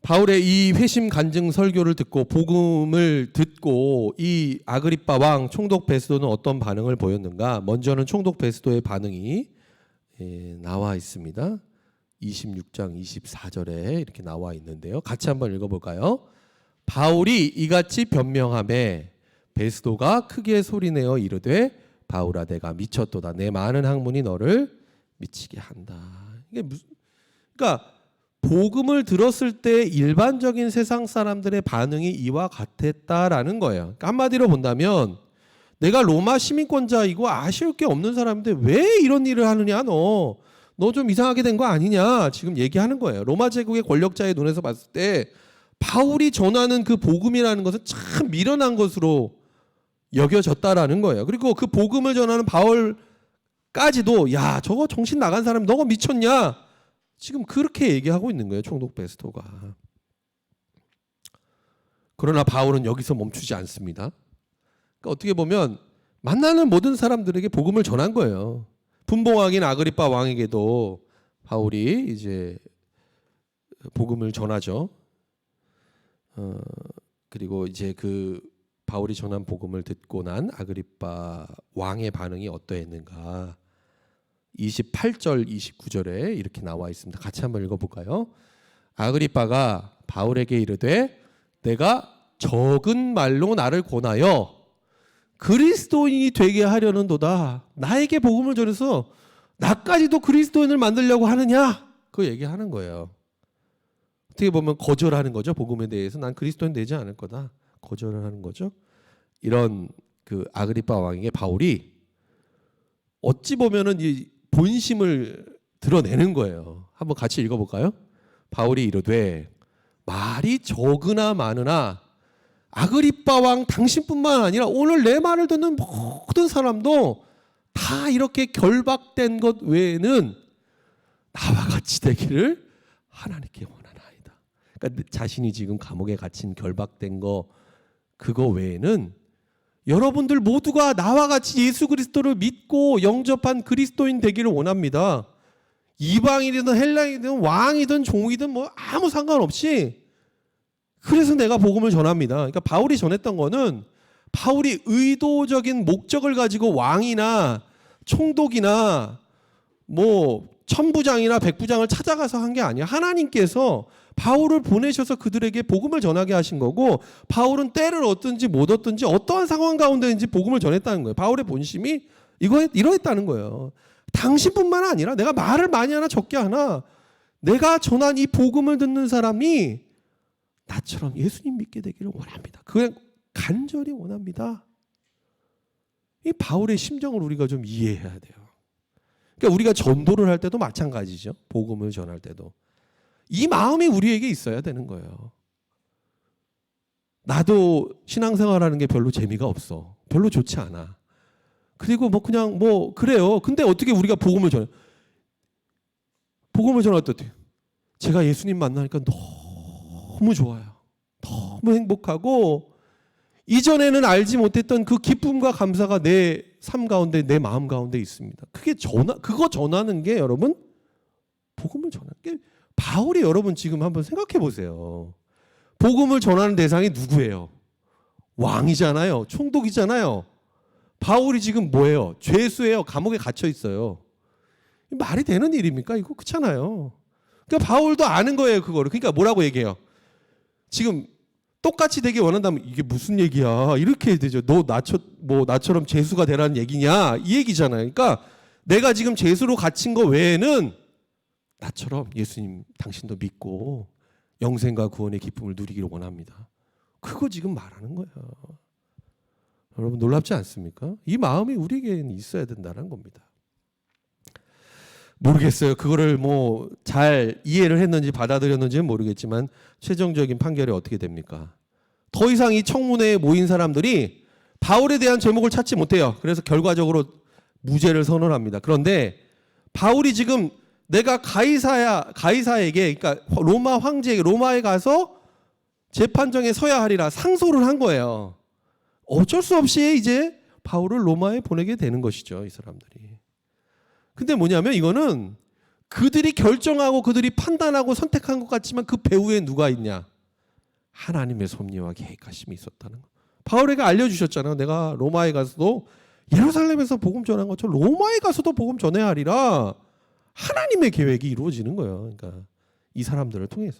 바울의 이 회심 간증 설교를 듣고 복음을 듣고 이 아그리빠 왕 총독 베스도는 어떤 반응을 보였는가? 먼저는 총독 베스도의 반응이 나와 있습니다. 26장 24절에 이렇게 나와 있는데요. 같이 한번 읽어볼까요? 바울이 이같이 변명하매 베스도가 크게 소리내어 이르되 바울아 내가 미쳤도다. 내 많은 학문이 너를 미치게 한다. 이게 무슨? 그러니까 복음을 들었을 때 일반적인 세상 사람들의 반응이 이와 같았다라는 거예요. 그러니까 한마디로 본다면 내가 로마 시민권자이고 아쉬울 게 없는 사람인데 왜 이런 일을 하느냐 너 좀 이상하게 된 거 아니냐 지금 얘기하는 거예요. 로마 제국의 권력자의 눈에서 봤을 때 바울이 전하는 그 복음이라는 것은 참 미련한 것으로 여겨졌다라는 거예요. 그리고 그 복음을 전하는 바울까지도 야 저거 정신 나간 사람 너가 미쳤냐 지금 그렇게 얘기하고 있는 거예요. 총독 베스도가. 그러나 바울은 여기서 멈추지 않습니다. 그러니까 어떻게 보면 만나는 모든 사람들에게 복음을 전한 거예요. 분봉왕인 아그리빠 왕에게도 바울이 이제 복음을 전하죠. 그리고 이제 그 바울이 전한 복음을 듣고 난 아그리빠 왕의 반응이 어떠했는가? 28절 29절에 이렇게 나와 있습니다. 같이 한번 읽어볼까요? 아그리빠가 바울에게 이르되 내가 적은 말로 나를 권하여 그리스도인이 되게 하려는도다. 나에게 복음을 전해서 나까지도 그리스도인을 만들려고 하느냐? 그 얘기하는 거예요. 어떻게 보면 거절하는 거죠. 복음에 대해서 난 그리스도인 되지 않을 거다. 거절을 하는 거죠. 이런 그 아그리파 왕에게 바울이 어찌 보면은 이 본심을 드러내는 거예요. 한번 같이 읽어볼까요? 바울이 이르되 말이 적으나 많으나 아그리파 왕 당신뿐만 아니라 오늘 내 말을 듣는 모든 사람도 다 이렇게 결박된 것 외에는 나와 같이 되기를 하나님께 원하나이다. 그러니까 자신이 지금 감옥에 갇힌 결박된 거 그거 외에는 여러분들 모두가 나와 같이 예수 그리스도를 믿고 영접한 그리스도인 되기를 원합니다. 이방인이든 헬라인이든 왕이든 종이든 뭐 아무 상관없이 그래서 내가 복음을 전합니다. 그러니까 바울이 전했던 거는 바울이 의도적인 목적을 가지고 왕이나 총독이나 뭐 천부장이나 백부장을 찾아가서 한 게 아니야. 하나님께서 바울을 보내셔서 그들에게 복음을 전하게 하신 거고 바울은 때를 얻든지 못 얻든지 어떠한 상황 가운데인지 복음을 전했다는 거예요. 바울의 본심이 이러했다는 거예요. 당신뿐만 아니라 내가 말을 많이 하나 적게 하나 내가 전한 이 복음을 듣는 사람이 나처럼 예수님 믿게 되기를 원합니다. 그냥 간절히 원합니다. 이 바울의 심정을 우리가 좀 이해해야 돼요. 그러니까 우리가 전도를 할 때도 마찬가지죠. 복음을 전할 때도. 이 마음이 우리에게 있어야 되는 거예요. 나도 신앙생활하는 게 별로 재미가 없어. 별로 좋지 않아. 그리고 뭐 그냥 뭐 그래요. 근데 어떻게 우리가 복음을 전해? 복음을 전할 때 어떻게? 제가 예수님 만나니까 너무 좋아요. 너무 행복하고 이전에는 알지 못했던 그 기쁨과 감사가 내 삶 가운데 내 마음 가운데 있습니다. 그거 전하는 게 여러분 복음을 전하는 게 바울이 여러분 지금 한번 생각해 보세요. 복음을 전하는 대상이 누구예요? 왕이잖아요. 총독이잖아요. 바울이 지금 뭐예요? 죄수예요. 감옥에 갇혀 있어요. 말이 되는 일입니까? 이거 그렇잖아요. 그러니까 바울도 아는 거예요, 그거를. 그러니까 뭐라고 얘기해요? 지금 똑같이 되기 원한다면 이게 무슨 얘기야? 이렇게 되죠. 너 나처럼 죄수가 되라는 얘기냐? 이 얘기잖아요. 그러니까 내가 지금 죄수로 갇힌 거 외에는 나처럼 예수님 당신도 믿고 영생과 구원의 기쁨을 누리기를 원합니다. 그거 지금 말하는 거예요. 여러분 놀랍지 않습니까? 이 마음이 우리에게는 있어야 된다는 겁니다. 모르겠어요. 그거를 뭐 잘 이해를 했는지 받아들였는지는 모르겠지만 최종적인 판결이 어떻게 됩니까? 더 이상 이 청문회에 모인 사람들이 바울에 대한 제목을 찾지 못해요. 그래서 결과적으로 무죄를 선언합니다. 그런데 바울이 지금 내가 가이사에게 그러니까 로마 황제에게 로마에 가서 재판정에 서야 하리라 상소를 한 거예요. 어쩔 수 없이 이제 바울을 로마에 보내게 되는 것이죠. 이 사람들이. 근데 뭐냐면 이거는 그들이 결정하고 그들이 판단하고 선택한 것 같지만 그 배후에 누가 있냐? 하나님의 섭리와 계획하심이 있었다는 거. 바울에게 알려주셨잖아요. 내가 로마에 가서도 예루살렘에서 복음 전한 것처럼 로마에 가서도 복음 전해야 하리라. 하나님의 계획이 이루어지는 거예요. 그러니까 이 사람들을 통해서.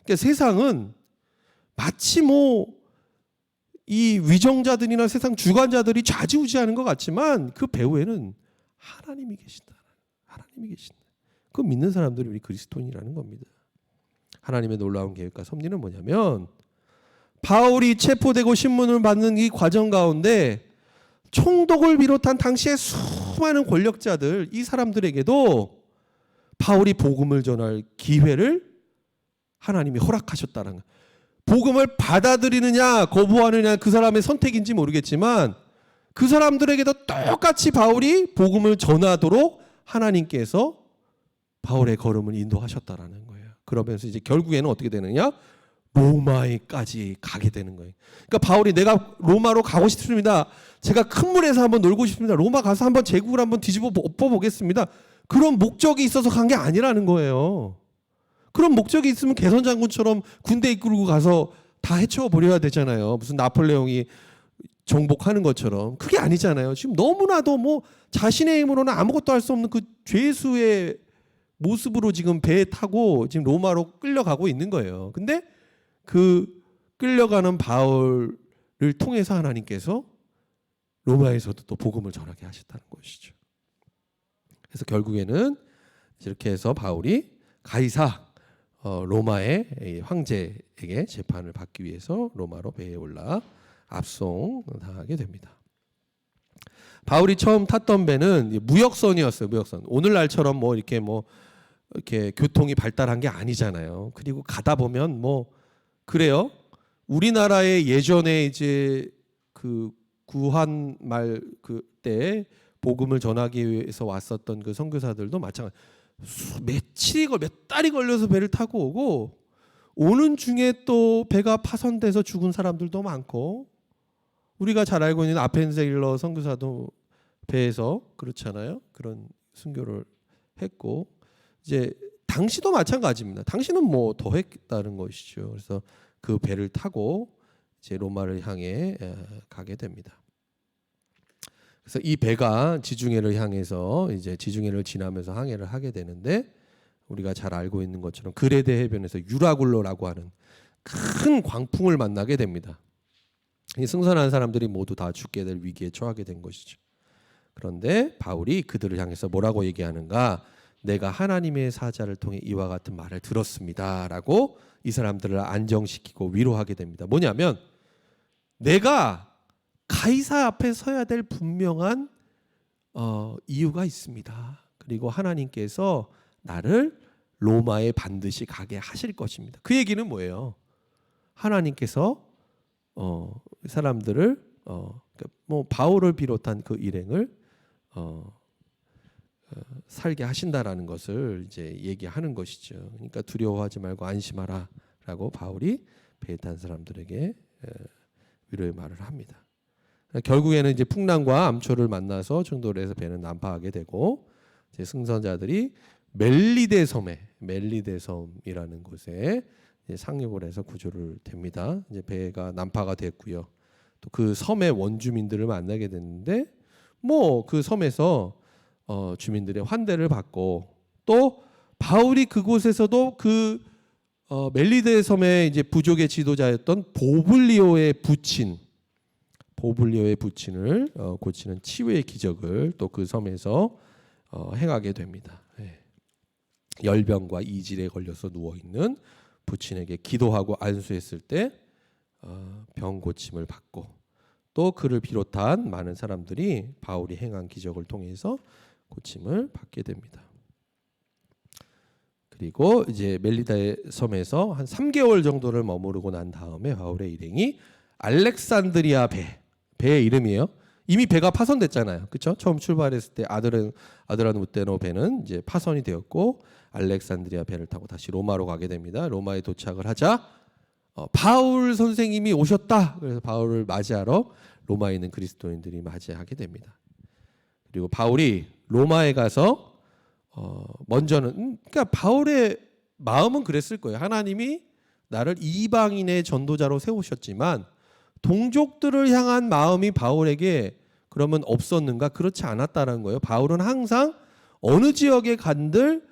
그러니까 세상은 마치 뭐 이 위정자들이나 세상 주관자들이 좌지우지하는 것 같지만 그 배후에는 하나님이 계신다. 하나님이 계신다. 그거 믿는 사람들이 우리 그리스도인이라는 겁니다. 하나님의 놀라운 계획과 섭리는 뭐냐면 바울이 체포되고 신문을 받는 이 과정 가운데 총독을 비롯한 당시의 수많은 권력자들 이 사람들에게도 바울이 복음을 전할 기회를 하나님이 허락하셨다는 거예요. 복음을 받아들이느냐 거부하느냐 그 사람의 선택인지 모르겠지만 그 사람들에게도 똑같이 바울이 복음을 전하도록 하나님께서 바울의 걸음을 인도하셨다라는 거예요. 그러면서 이제 결국에는 어떻게 되느냐? 로마에까지 가게 되는 거예요. 그러니까 바울이 내가 로마로 가고 싶습니다. 제가 큰 물에서 한번 놀고 싶습니다. 로마 가서 한번 제국을 한번 뒤집어 엎어보겠습니다. 그런 목적이 있어서 간 게 아니라는 거예요. 그런 목적이 있으면 개선 장군처럼 군대 이끌고 가서 다 해쳐 버려야 되잖아요. 무슨 나폴레옹이 정복하는 것처럼. 그게 아니잖아요. 지금 너무나도 뭐 자신의 힘으로는 아무것도 할 수 없는 그 죄수의 모습으로 지금 배에 타고 지금 로마로 끌려가고 있는 거예요. 근데 그 끌려가는 바울을 통해서 하나님께서 로마에서도 또 복음을 전하게 하셨다는 것이죠. 그래서 결국에는 이렇게 해서 바울이 가이사 로마의 황제에게 재판을 받기 위해서 로마로 배에 올라 압송당하게 됩니다. 바울이 처음 탔던 배는 무역선이었어요. 무역선. 오늘날처럼 뭐 이렇게 교통이 발달한 게 아니잖아요. 그리고 가다 보면 뭐 그래요. 우리나라의 예전에 이제 그 구한 말 그때 복음을 전하기 위해서 왔었던 그 선교사들도 마찬가지. 몇 달이 걸려서 배를 타고 오고 오는 중에 또 배가 파손돼서 죽은 사람들도 많고 우리가 잘 알고 있는 아펜세일러 선교사도 배에서 그렇잖아요. 그런 순교를 했고 이제 당시도 마찬가지입니다. 당시는 뭐 더 했다는 것이죠. 그래서 그 배를 타고 이제 로마를 향해 가게 됩니다. 그래서 이 배가 지중해를 향해서 이제 지중해를 지나면서 항해를 하게 되는데 우리가 잘 알고 있는 것처럼 그레데 해변에서 유라굴로라고 하는 큰 광풍을 만나게 됩니다. 이 승선한 사람들이 모두 다 죽게 될 위기에 처하게 된 것이죠. 그런데 바울이 그들을 향해서 뭐라고 얘기하는가? 내가 하나님의 사자를 통해 이와 같은 말을 들었습니다라고 이 사람들을 안정시키고 위로하게 됩니다. 뭐냐면 내가 가이사 앞에 서야 될 분명한 이유가 있습니다. 그리고 하나님께서 나를 로마에 반드시 가게 하실 것입니다. 그 얘기는 뭐예요? 하나님께서 사람들을 뭐 바울을 비롯한 그 일행을 살게 하신다라는 것을 이제 얘기하는 것이죠. 그러니까 두려워하지 말고 안심하라라고 바울이 배에 탄 사람들에게 위로의 말을 합니다. 결국에는 이제 풍랑과 암초를 만나서 충돌을 해서 배는 난파하게 되고 이제 승선자들이 멜리데 섬이라는 곳에 상륙을 해서 구조를 됩니다. 이제 배가 난파가 됐고요. 또 그 섬의 원주민들을 만나게 됐는데 뭐 그 섬에서 주민들의 환대를 받고 또 바울이 그곳에서도 그 멜리데 섬의 이제 부족의 지도자였던 보블리오의 부친을 고치는 치유의 기적을 또 그 섬에서 행하게 됩니다. 열병과 이질에 걸려서 누워 있는 부친에게 기도하고 안수했을 때 병 고침을 받고 또 그를 비롯한 많은 사람들이 바울이 행한 기적을 통해서 고침을 받게 됩니다. 그리고 이제 멜리다 섬에서 한 3개월 정도를 머무르고 난 다음에 바울의 일행이 알렉산드리아 배의 이름이에요. 이미 배가 파손됐잖아요. 그렇죠? 처음 출발했을 때 아드라누테노 배는 이제 파손이 되었고 알렉산드리아 배를 타고 다시 로마로 가게 됩니다. 로마에 도착을 하자 바울 선생님이 오셨다. 그래서 바울을 맞이하러 로마에 있는 그리스도인들이 맞이하게 됩니다. 그리고 바울이 로마에 가서 먼저는 그러니까 바울의 마음은 그랬을 거예요. 하나님이 나를 이방인의 전도자로 세우셨지만 동족들을 향한 마음이 바울에게 그러면 없었는가? 그렇지 않았다는 거예요. 바울은 항상 어느 지역에 간들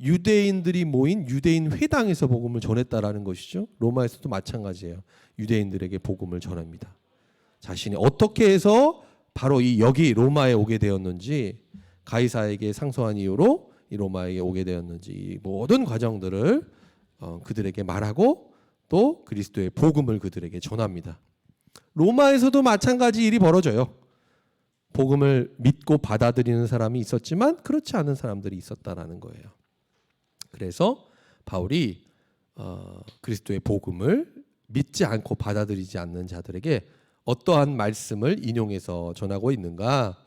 유대인들이 모인 유대인 회당에서 복음을 전했다라는 것이죠. 로마에서도 마찬가지예요. 유대인들에게 복음을 전합니다. 자신이 어떻게 해서 바로 여기 로마에 오게 되었는지 가이사에게 상소한 이유로 이 로마에 오게 되었는지 이 모든 과정들을 그들에게 말하고 또 그리스도의 복음을 그들에게 전합니다. 로마에서도 마찬가지 일이 벌어져요. 복음을 믿고 받아들이는 사람이 있었지만 그렇지 않은 사람들이 있었다라는 거예요. 그래서 바울이 그리스도의 복음을 믿지 않고 받아들이지 않는 자들에게 어떠한 말씀을 인용해서 전하고 있는가?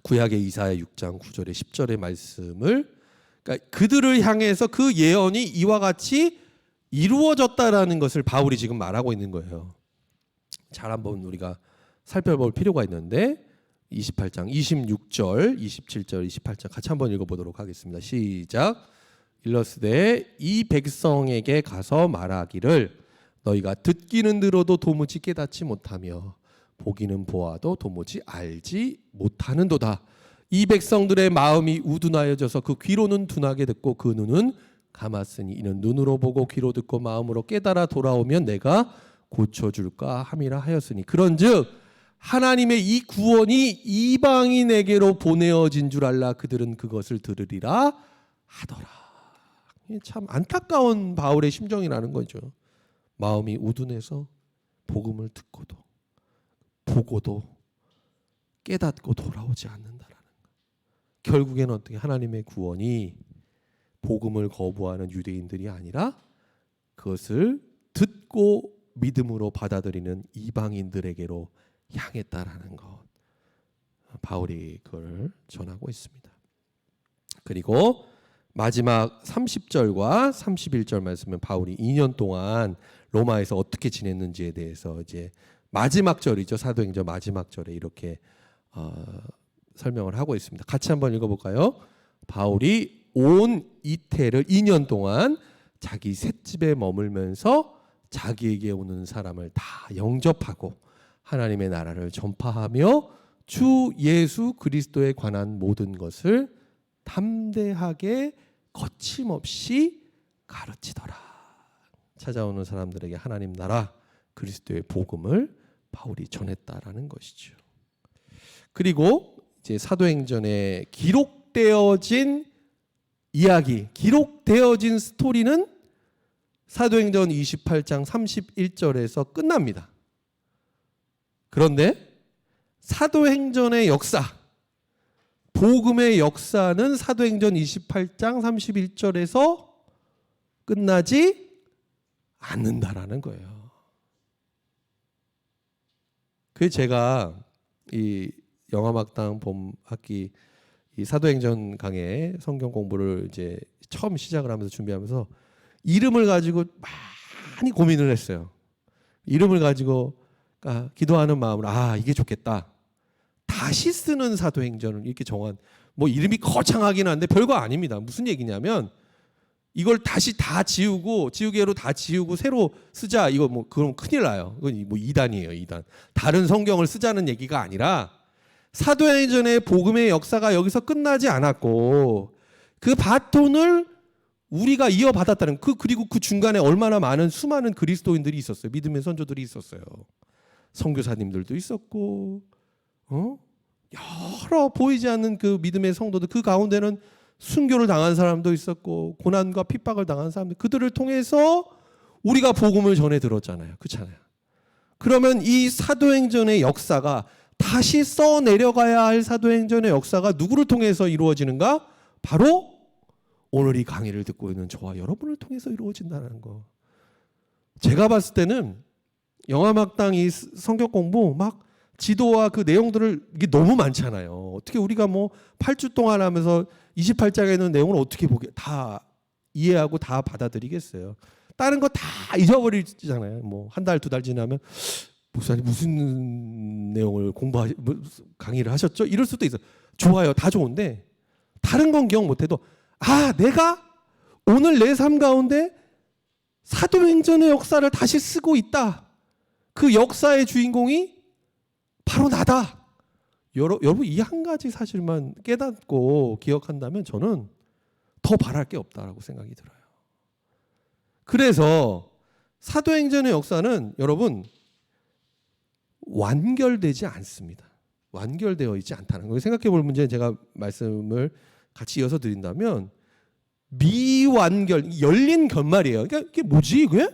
구약의 이사야 6장 9절에 10절의 말씀을 그러니까 그들을 향해서 그 예언이 이와 같이 이루어졌다라는 것을 바울이 지금 말하고 있는 거예요. 잘 한번 우리가 살펴볼 필요가 있는데 28장 26절, 27절, 28절 같이 한번 읽어보도록 하겠습니다. 시작. 일러스되 이 백성에게 가서 말하기를 너희가 듣기는 들어도 도무지 깨닫지 못하며 보기는 보아도 도무지 알지 못하는도다. 이 백성들의 마음이 우둔하여져서 그 귀로는 둔하게 듣고 그 눈은 감았으니 이는 눈으로 보고 귀로 듣고 마음으로 깨달아 돌아오면 내가 고쳐줄까 함이라 하였으니 그런즉 하나님의 이 구원이 이방인에게로 보내어진 줄 알라 그들은 그것을 들으리라 하더라. 참 안타까운 바울의 심정이라는 거죠. 마음이 우둔해서 복음을 듣고도 보고도 깨닫고 돌아오지 않는다라는 거. 결국에는 어떻게 하나님의 구원이 복음을 거부하는 유대인들이 아니라 그것을 듣고 믿음으로 받아들이는 이방인들에게로 향했다라는 것. 바울이 그걸 전하고 있습니다. 그리고 마지막 30절과 31절 말씀은 바울이 2년 동안 로마에서 어떻게 지냈는지에 대해서 이제 마지막 절이죠. 사도행전 마지막 절에 이렇게 설명을 하고 있습니다. 같이 한번 읽어볼까요? 바울이 온 이태를 2년 동안 자기 셋집에 머물면서 자기에게 오는 사람을 다 영접하고 하나님의 나라를 전파하며 주 예수 그리스도에 관한 모든 것을 담대하게 거침없이 가르치더라. 찾아오는 사람들에게 하나님 나라 그리스도의 복음을 바울이 전했다라는 것이죠. 그리고 이제 사도행전에 기록되어진 이야기, 기록되어진 스토리는 사도행전 28장 31절에서 끝납니다. 그런데 사도행전의 역사, 복음의 역사는 사도행전 28장 31절에서 끝나지 않는다라는 거예요. 그래서 제가 이 영화막당 봄학기 이 사도행전 강의 성경 공부를 이제 처음 시작을 하면서 준비하면서 이름을 가지고 많이 고민을 했어요. 이름을 가지고 기도하는 마음으로 이게 좋겠다. 다시 쓰는 사도행전을 이렇게 정한 뭐 이름이 거창하긴 한데 별거 아닙니다. 무슨 얘기냐면 이걸 다시 다 지우고 지우개로 다 지우고 새로 쓰자. 이거 뭐 그럼 큰일 나요. 이건 뭐 이단이에요, 이단. 다른 성경을 쓰자는 얘기가 아니라 사도행전의 복음의 역사가 여기서 끝나지 않았고 그 바톤을 우리가 이어받았다는 그리고 그 중간에 얼마나 많은 수많은 그리스도인들이 있었어요. 믿음의 선조들이 있었어요. 선교사님들도 있었고 여러 보이지 않는 그 믿음의 성도들 그 가운데는 순교를 당한 사람도 있었고 고난과 핍박을 당한 사람들 그들을 통해서 우리가 복음을 전해 들었잖아요. 그렇잖아요. 그러면 이 사도행전의 역사가 다시 써 내려가야 할 사도행전의 역사가 누구를 통해서 이루어지는가? 바로 오늘 이 강의를 듣고 있는 저와 여러분을 통해서 이루어진다는 거. 제가 봤을 때는 영화막당 이 성경 공부 막 지도와 그 내용들을 이게 너무 많잖아요. 어떻게 우리가 뭐 8주 동안 하면서 28장에 있는 내용을 어떻게 다 이해하고 다 받아들이겠어요. 다른 거 다 잊어버리잖아요. 뭐 한 달, 두 달 지나면 목사님 무슨 내용을 강의를 하셨죠? 이럴 수도 있어요. 좋아요. 다 좋은데 다른 건 기억 못해도 내가 오늘 내 삶 가운데 사도행전의 역사를 다시 쓰고 있다. 그 역사의 주인공이 바로 나다. 여러분 이 한 가지 사실만 깨닫고 기억한다면 저는 더 바랄 게 없다라고 생각이 들어요. 그래서 사도행전의 역사는 여러분 완결되지 않습니다. 완결되어 있지 않다는 거. 생각해 볼 문제는 제가 말씀을 같이 이어서 드린다면 미완결, 열린 결말이에요. 그러니까 이게 뭐지 이게?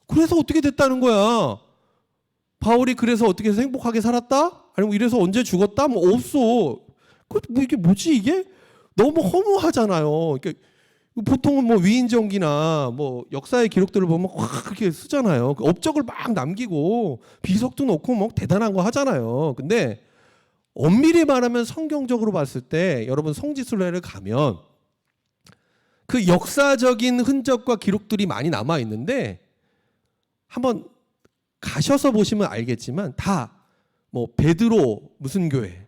그래서 어떻게 됐다는 거야? 바울이 그래서 어떻게 해서 행복하게 살았다? 아니면 이래서 언제 죽었다? 뭐 없어. 뭐 이게 뭐지 이게? 너무 허무하잖아요. 그러니까 보통은 뭐 위인전기나 뭐 역사의 기록들을 보면 확 그렇게 쓰잖아요. 업적을 막 남기고 비석도 놓고 뭐 대단한 거 하잖아요. 근데 엄밀히 말하면 성경적으로 봤을 때 여러분 성지순례를 가면 그 역사적인 흔적과 기록들이 많이 남아 있는데 한번 가셔서 보시면 알겠지만 다 뭐 베드로 무슨 교회,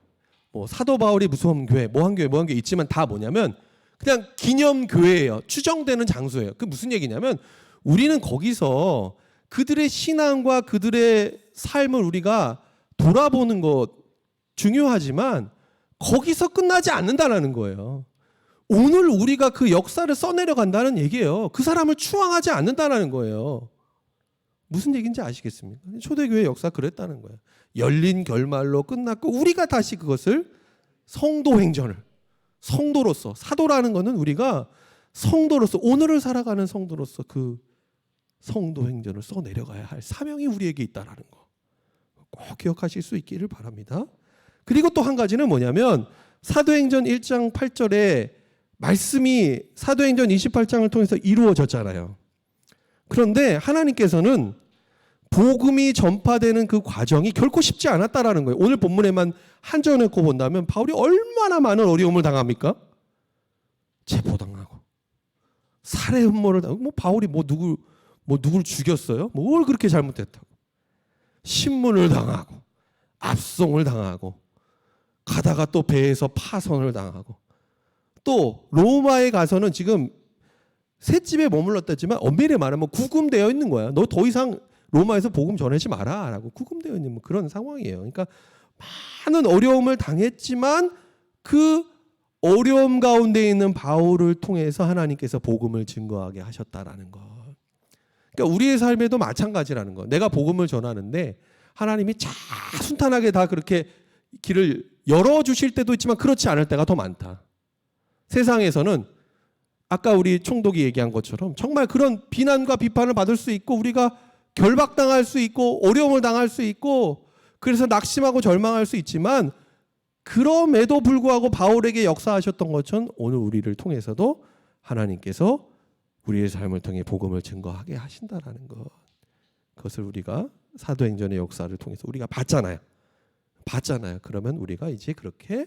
뭐 사도 바울이 무슨 교회, 뭐 한 교회 있지만 다 뭐냐면 그냥 기념 교회예요. 추정되는 장소예요. 그 무슨 얘기냐면 우리는 거기서 그들의 신앙과 그들의 삶을 우리가 돌아보는 것 중요하지만 거기서 끝나지 않는다는 거예요. 오늘 우리가 그 역사를 써내려 간다는 얘기예요. 그 사람을 추앙하지 않는다는 거예요. 무슨 얘기인지 아시겠습니까? 초대교회 역사 그랬다는 거예요. 열린 결말로 끝났고 우리가 다시 그것을 성도행전을, 성도로서, 사도라는 것은 우리가 성도로서, 오늘을 살아가는 성도로서 그 성도행전을 써내려가야 할 사명이 우리에게 있다는 거 꼭 기억하실 수 있기를 바랍니다. 그리고 또 한 가지는 뭐냐면 사도행전 1장 8절에 말씀이 사도행전 28장을 통해서 이루어졌잖아요. 그런데 하나님께서는 복음이 전파되는 그 과정이 결코 쉽지 않았다라는 거예요. 오늘 본문에만 한정해놓고 본다면 바울이 얼마나 많은 어려움을 당합니까? 체포당하고 살해 음모를 당하고, 뭐 바울이 누굴 죽였어요? 뭘 그렇게 잘못했다고? 신문을 당하고 압송을 당하고 가다가 또 배에서 파선을 당하고 또 로마에 가서는 지금 셋집에 머물렀다지만 엄밀히 말하면 구금되어 있는 거야. 너 더 이상 로마에서 복음 전하지 마라 라고 구금되어 있는 그런 상황이에요. 그러니까 많은 어려움을 당했지만 그 어려움 가운데 있는 바울을 통해서 하나님께서 복음을 증거하게 하셨다라는 것. 그러니까 우리의 삶에도 마찬가지라는 거. 내가 복음을 전하는데 하나님이 잘 순탄하게 다 그렇게 길을 열어주실 때도 있지만 그렇지 않을 때가 더 많다. 세상에서는 아까 우리 총독이 얘기한 것처럼 정말 그런 비난과 비판을 받을 수 있고 우리가 결박당할 수 있고 어려움을 당할 수 있고 그래서 낙심하고 절망할 수 있지만 그럼에도 불구하고 바울에게 역사하셨던 것처럼 오늘 우리를 통해서도 하나님께서 우리의 삶을 통해 복음을 증거하게 하신다라는 것. 그것을 우리가 사도행전의 역사를 통해서 우리가 봤잖아요. 그러면 우리가 이제 그렇게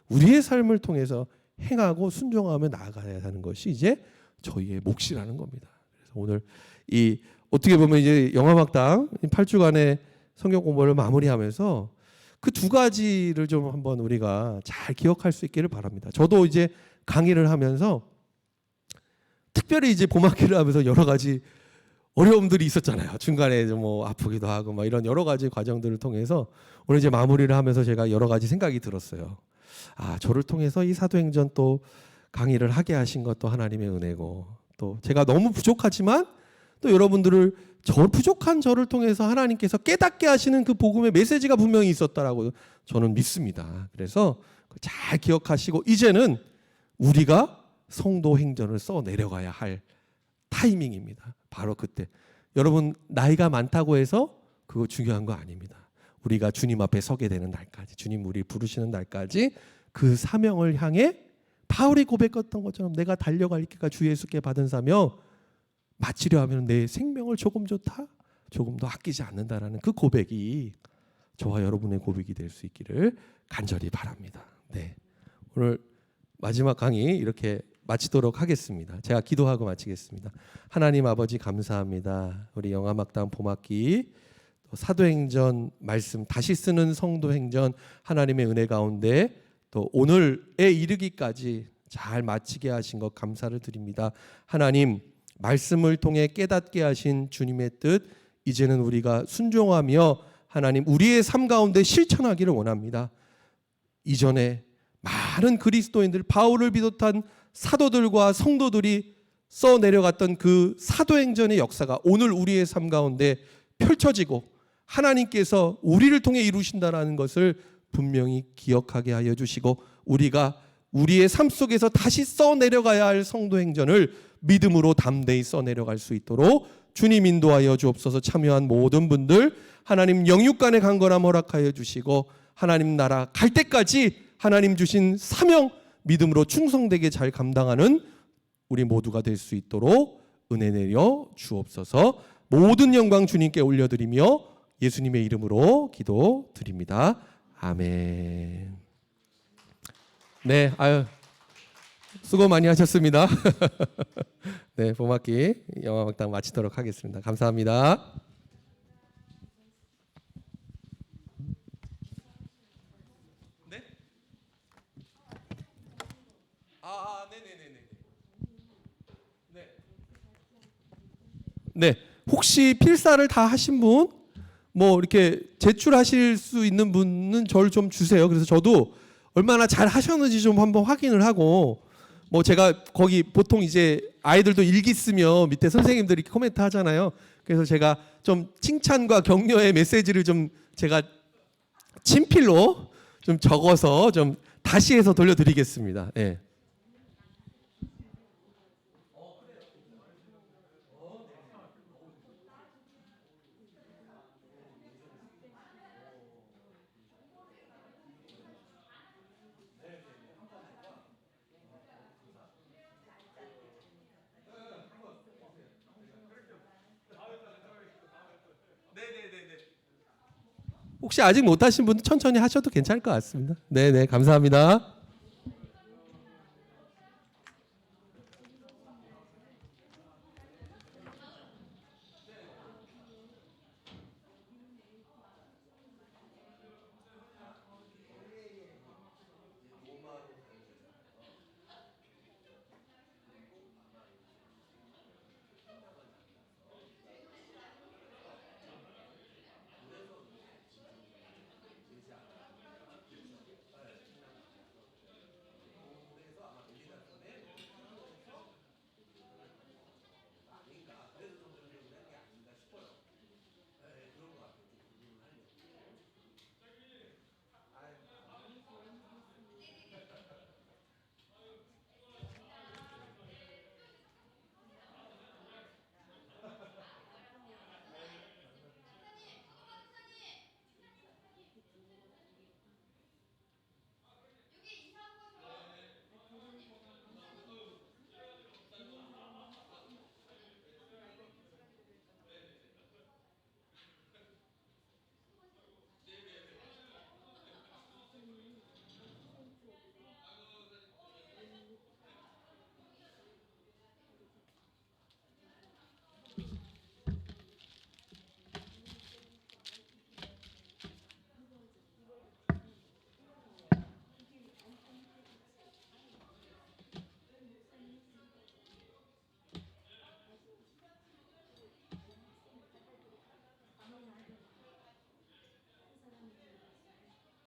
우리의 삶을 통해서 행하고 순종하며 나아가야 하는 것이 이제 저희의 몫이라는 겁니다. 그래서 오늘 이 어떻게 보면 이제 영화막당 8주간의 성경 공부를 마무리하면서 그 두 가지를 좀 한번 우리가 잘 기억할 수 있기를 바랍니다. 저도 이제 강의를 하면서 특별히 이제 봄학기를 하면서 여러 가지 어려움들이 있었잖아요. 중간에 뭐 아프기도 하고 막 이런 여러 가지 과정들을 통해서 오늘 이제 마무리를 하면서 제가 여러 가지 생각이 들었어요. 아, 저를 통해서 이 사도행전 또 강의를 하게 하신 것도 하나님의 은혜고 또 제가 너무 부족하지만 또 여러분들을 부족한 저를 통해서 하나님께서 깨닫게 하시는 그 복음의 메시지가 분명히 있었다라고 저는 믿습니다. 그래서 잘 기억하시고 이제는 우리가 성도 행전을 써 내려가야 할 타이밍입니다. 바로 그때. 여러분 나이가 많다고 해서 그거 중요한 거 아닙니다. 우리가 주님 앞에 서게 되는 날까지, 주님 우리 부르시는 날까지 그 사명을 향해 바울이 고백했던 것처럼 내가 달려갈 길가 주 예수께 받은 사명 마치려 하면 내 생명을 조금도 아끼지 않는다라는 그 고백이 저와 여러분의 고백이 될 수 있기를 간절히 바랍니다. 네, 오늘 마지막 강의 이렇게 마치도록 하겠습니다. 제가 기도하고 마치겠습니다. 하나님 아버지 감사합니다. 우리 영화막당 봄학기 사도행전 말씀 다시 쓰는 성도행전 하나님의 은혜 가운데 또 오늘에 이르기까지 잘 마치게 하신 것 감사를 드립니다. 하나님 말씀을 통해 깨닫게 하신 주님의 뜻 이제는 우리가 순종하며 하나님 우리의 삶 가운데 실천하기를 원합니다. 이전에 많은 그리스도인들 바울을 비롯한 사도들과 성도들이 써내려갔던 그 사도행전의 역사가 오늘 우리의 삶 가운데 펼쳐지고 하나님께서 우리를 통해 이루신다는 것을 분명히 기억하게 하여 주시고 우리가 우리의 삶 속에서 다시 써내려가야 할 성도행전을 믿음으로 담대히 써내려갈 수 있도록 주님 인도하여 주옵소서. 참여한 모든 분들 하나님 영육간의 강건함 허락하여 주시고 하나님 나라 갈 때까지 하나님 주신 사명 믿음으로 충성되게 잘 감당하는 우리 모두가 될 수 있도록 은혜 내려 주옵소서. 모든 영광 주님께 올려드리며 예수님의 이름으로 기도드립니다. 아멘. 네, 수고 많이 하셨습니다. 네, 봄학기 영화막당 마치도록 하겠습니다. 감사합니다. 네? 네네네네. 네, 혹시 필사를 다 하신 분, 뭐 이렇게 제출하실 수 있는 분은 저를 좀 주세요. 그래서 저도 얼마나 잘 하셨는지 좀 한번 확인을 하고. 뭐 제가 거기 보통 이제 아이들도 일기 쓰며 밑에 선생님들이 코멘트 하잖아요. 그래서 제가 좀 칭찬과 격려의 메시지를 좀 제가 친필로 좀 적어서 좀 다시 해서 돌려드리겠습니다. 예. 혹시 아직 못하신 분은 천천히 하셔도 괜찮을 것 같습니다. 네네, 감사합니다.